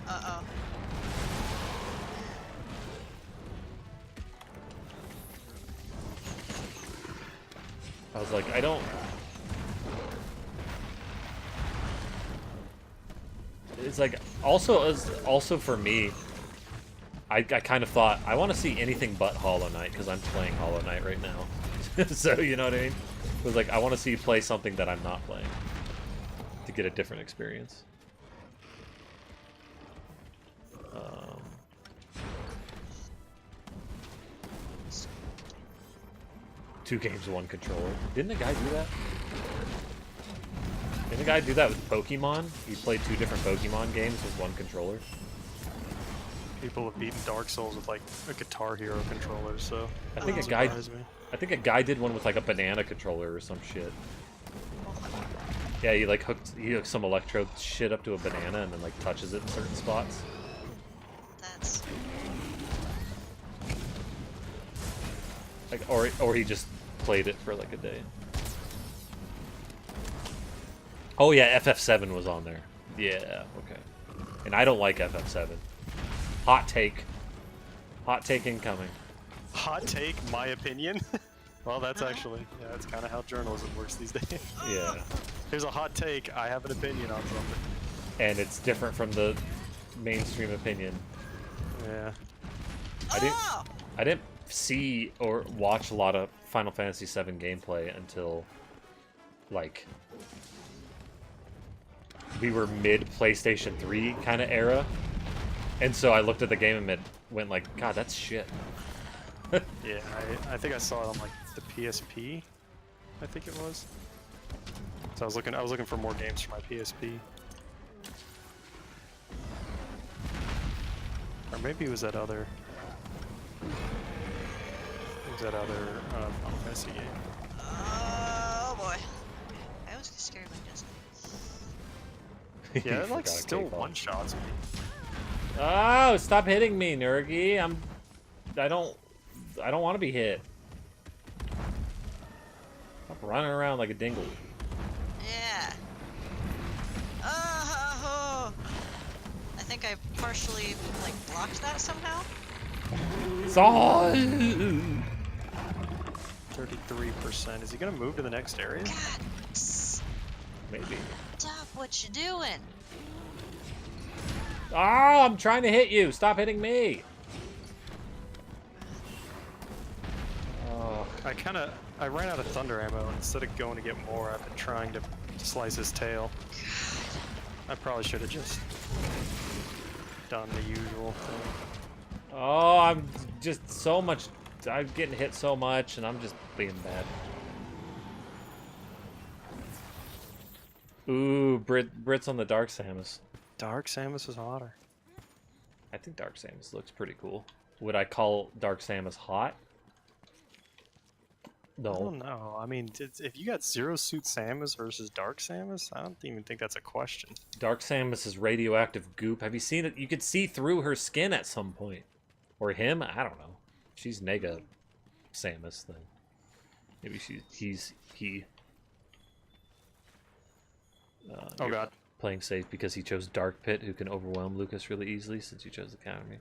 Uh-oh. I was like, I don't... It's like, also for me, I kind of thought, I want to see anything but Hollow Knight, because I'm playing Hollow Knight right now. So, you know what I mean? It was like, I want to see you play something that I'm not playing, to get a different experience. 2 games, 1 controller. Didn't a guy do that? Didn't a guy do that with Pokemon? He played 2 different Pokemon games with 1 controller. People have beaten Dark Souls with like a Guitar Hero controller, so I think that a guy. surprised me. I think a guy did one with like a banana controller or some shit. Yeah, he hooked some electrode shit up to a banana and then like touches it in certain spots. That's... Like, or he just played it for like a day. Oh yeah, FF7 was on there. Yeah, okay. And I don't like FF7. Hot take. Hot take incoming. Hot take, my opinion. Well, that's actually, yeah, that's kind of how journalism works these days. Yeah. Here's a hot take, I have an opinion on something. And it's different from the mainstream opinion. Yeah. Oh! I didn't see or watch a lot of Final Fantasy VII gameplay until, like, we were mid PlayStation 3 kind of era. And so I looked at the game and went like, God, that's shit. Yeah, I think I saw it on like the PSP, I think it was. So I was looking for more games for my PSP. Or maybe it was that other Final Fantasy game. Oh boy. I was scared when just... Yeah, You it like forgot still K-pop. one-shots me. Oh, stop hitting me, Nergy. I don't want to be hit. Stop running around like a dingle. Yeah. Oh! I think I partially, like, blocked that somehow. Saw. 33%. Is he gonna move to the next area? God, stop Maybe. what you doing. Oh, I'm trying to hit you. Stop hitting me. Oh. I ran out of thunder ammo, and instead of going to get more, I've been trying to slice his tail. I probably should have just done the usual thing. Oh, I'm just so much. I'm getting hit so much, and I'm just being bad. Ooh, Brit's on the Dark Samus. Dark Samus is hotter. I think Dark Samus looks pretty cool. Would I call Dark Samus hot? I No. don't know. I mean, if you got Zero Suit Samus versus Dark Samus, I don't even think that's a question. Dark Samus is radioactive goop. Have you seen it? You could see through her skin at some point. Or him? I don't know. She's Nega Samus, then. Maybe he. Oh you're god. Playing safe because he chose Dark Pit, who can overwhelm Lucas really easily since you chose the counter.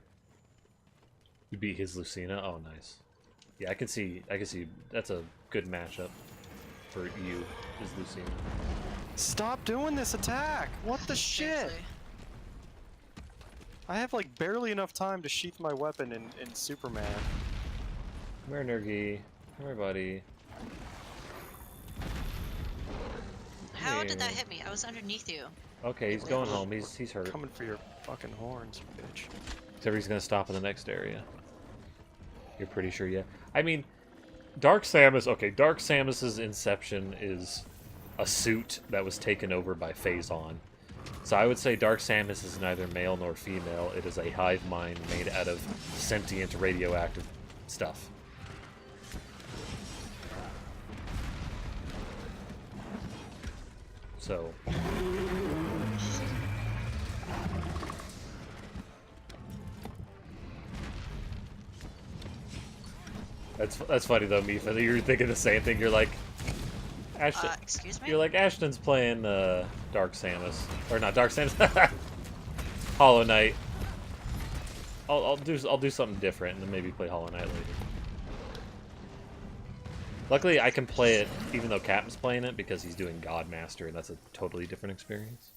You beat his Lucina? Oh, nice. Yeah, I can see that's a good matchup for you, is Lucina. Stop doing this attack! What the shit? Seriously. I have like barely enough time to sheath my weapon in Superman. Come here, Nergy. Come here, buddy. How did that here. hit me? I was underneath you. Okay, he's going home. He's hurt. Coming for your fucking horns, you bitch. So he's gonna stop in the next area. You're pretty sure, yeah. I mean, Dark Samus. Okay, Dark Samus's inception is a suit that was taken over by Phazon. So I would say Dark Samus is neither male nor female. It is a hive mind made out of sentient radioactive stuff. So that's funny though, Mifa. You're thinking the same thing. You're like, Ashton. Excuse me? You're like Ashton's playing Dark Samus, or not Dark Samus, Hollow Knight. I'll do something different and then maybe play Hollow Knight later. Luckily, I can play it even though Captain's playing it because he's doing Godmaster, and that's a totally different experience.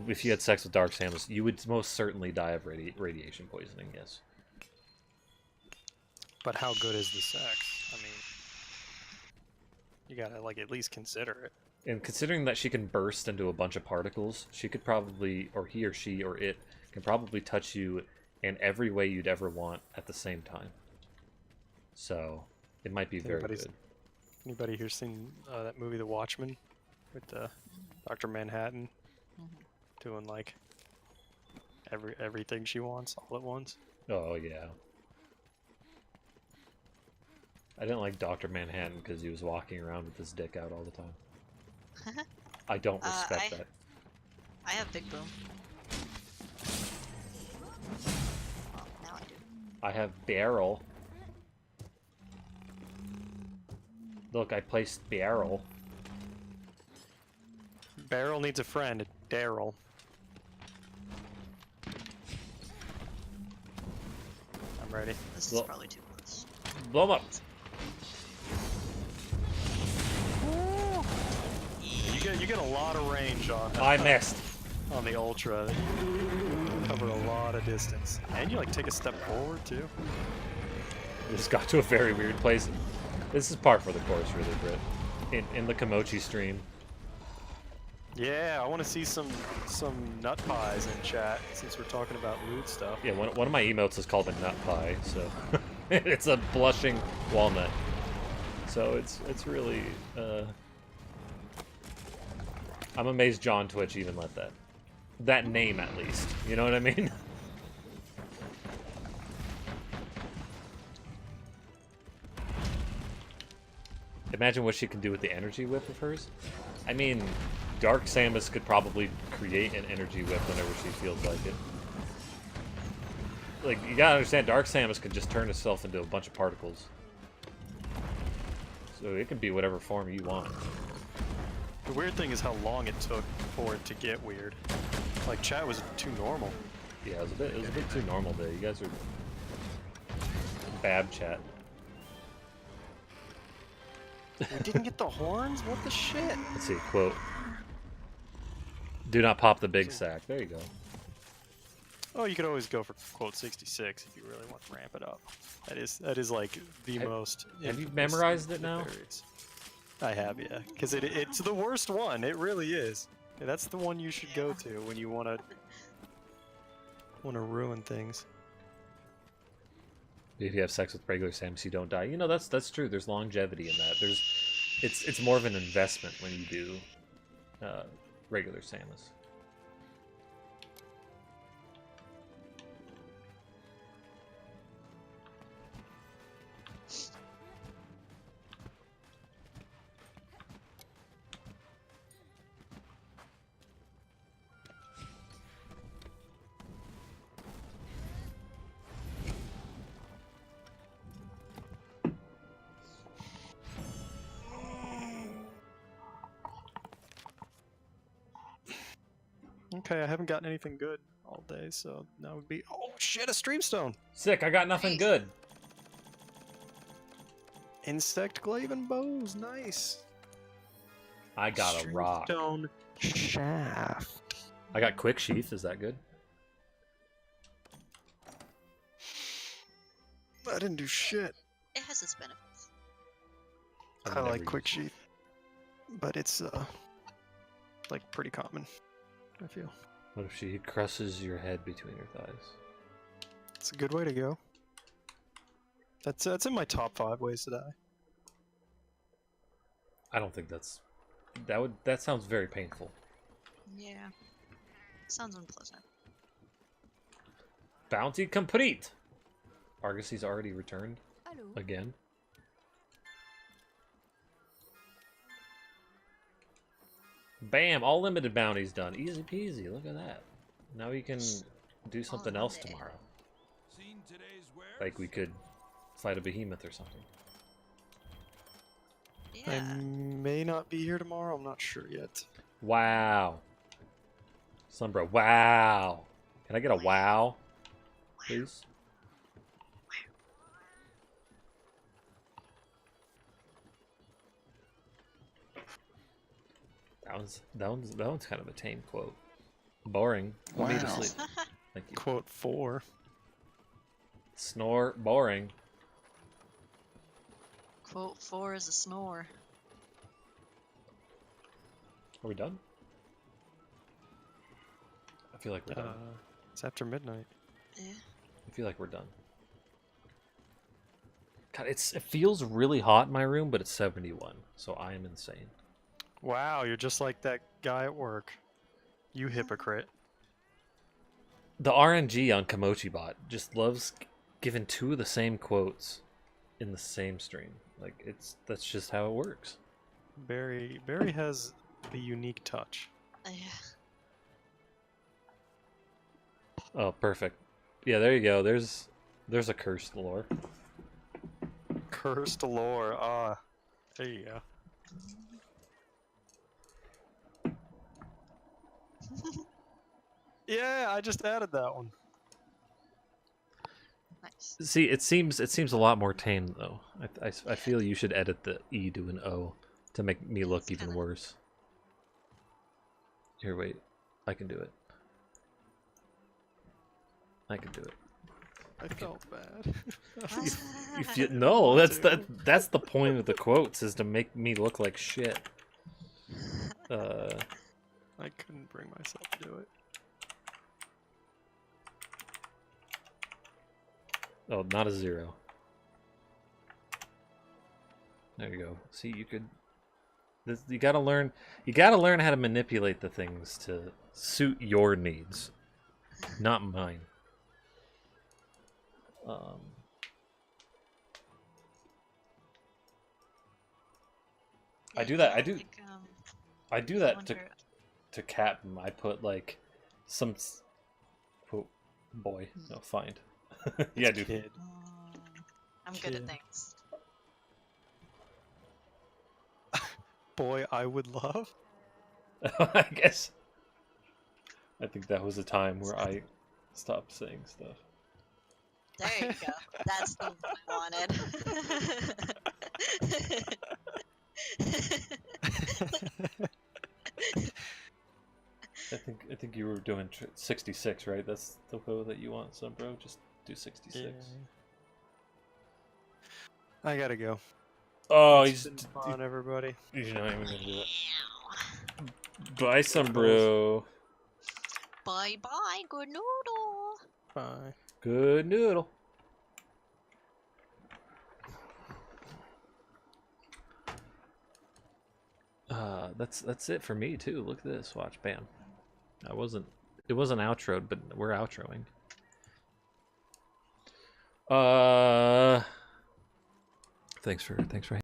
If you had sex with Dark Samus, you would most certainly die of radiation poisoning. Yes. But how good is the sex? I mean, you gotta like at least consider it. And considering that she can burst into a bunch of particles, she could probably, or he or she or it, can probably touch you in every way you'd ever want at the same time. So, it might be very good. Anybody here seen that movie, The Watchmen, with Dr. Manhattan doing like everything she wants all at once? Oh, yeah. I didn't like Dr. Manhattan because he was walking around with his dick out all the time. I don't respect that. I have Big Boom. Well, now I do. I have Barrel. Look, I placed Barrel. Barrel needs a friend, Daryl. I'm ready. This is Well- probably too close. Blow him up. You get a lot of range on I missed. on the Ultra. You cover a lot of distance, and you like take a step forward too. This got to a very weird place. This is par for the course, really, Britt. In the Komochi stream. Yeah, I want to see some nut pies in chat since we're talking about mood stuff. Yeah, one of my emotes is called a nut pie, so it's a blushing walnut. So it's really. I'm amazed John Twitch even let that name at least. You know what I mean? Imagine what she can do with the energy whip of hers. I mean, Dark Samus could probably create an energy whip whenever she feels like it. Like, you gotta understand, Dark Samus could just turn itself into a bunch of particles. So it can be whatever form you want. The weird thing is how long it took for it to get weird. Like chat was too normal. Yeah, it was a bit too normal there. You guys are bad chat. We didn't get the horns? What the shit? Let's see, quote. Do not pop the big sack. There you go. Oh, you could always go for quote 66 if you really want to ramp it up. That is like the most. Have you infamous memorized it of now? berries. I have, yeah, because it's the worst one. It really is. That's the one you should go to when you want to ruin things. If you have sex with regular Samus, you don't die. You know, that's true. There's longevity in that. It's more of an investment when you do regular Samus. Okay, I haven't gotten anything good all day, so that would be. Oh shit, a streamstone! Sick, I got nothing good. Insect Glaven bows, nice. I got a rock. Streamstone shaft. I got quick sheath, is that good? I didn't do shit. It has its benefits. I've I never like quick used it. sheath. but it's like pretty common, I feel. What if she crushes your head between her thighs? It's a good way to go. That's in my top 5 ways to die. I don't think that sounds very painful. Yeah. Sounds unpleasant. Bounty complete. Argosy's already returned Allô? again. Bam! All limited bounties done. Easy peasy. Look at that. Now we can do something else limited. tomorrow. Like we could fight a behemoth or something. I Yeah. may not be here tomorrow. I'm not sure yet. Wow. Sunbro, wow. Can I get a wow, please? That one's kind of a tame quote. Boring. Put me to Wow. sleep. Thank you. Quote 4. Snore. Boring. Quote 4 is a snore. Are we done? I feel like we're done. It's after midnight. Yeah. I feel like we're done. God, it feels really hot in my room, but it's 71, so I am insane. Wow, you're just like that guy at work. You hypocrite. The RNG on KamochiBot just loves giving 2 of the same quotes in the same stream. Like that's just how it works. Barry has a unique touch. Yeah. Oh, perfect. Yeah, there you go. There's a cursed lore. Cursed lore. Ah, there you go. Yeah, I just added that one. Nice. See, it seems a lot more tame though. I feel you should edit the E to an O to make me look It's even kinda- worse. Here, wait. I can do it. I can do it. I felt bad. No, that's the point of the quotes is to make me look like shit. I couldn't bring myself to do it. Oh, not a 0. There you go. See, you could. You gotta learn. You gotta learn how to manipulate the things to suit your needs, not mine. I do that. Yeah, I do. think, I do that wonder- to Captain. I put like some. Oh, boy, no, find. Yeah, dude. Kid. I'm good at Kid. things. Boy, I would love. I guess. I think that was a time where I stopped saying stuff. There you go. That's the one I wanted. I think you were doing 66, right? That's the code that you want, so bro, just do 66. Yeah. I gotta go. Oh, It's he's been fun, everybody. you're not even gonna do it. Bye, some bro. Bye bye, good noodle. Bye. Good noodle. That's it for me too. Look at this. Watch, bam. It wasn't outroed, but we're outroing. Thanks for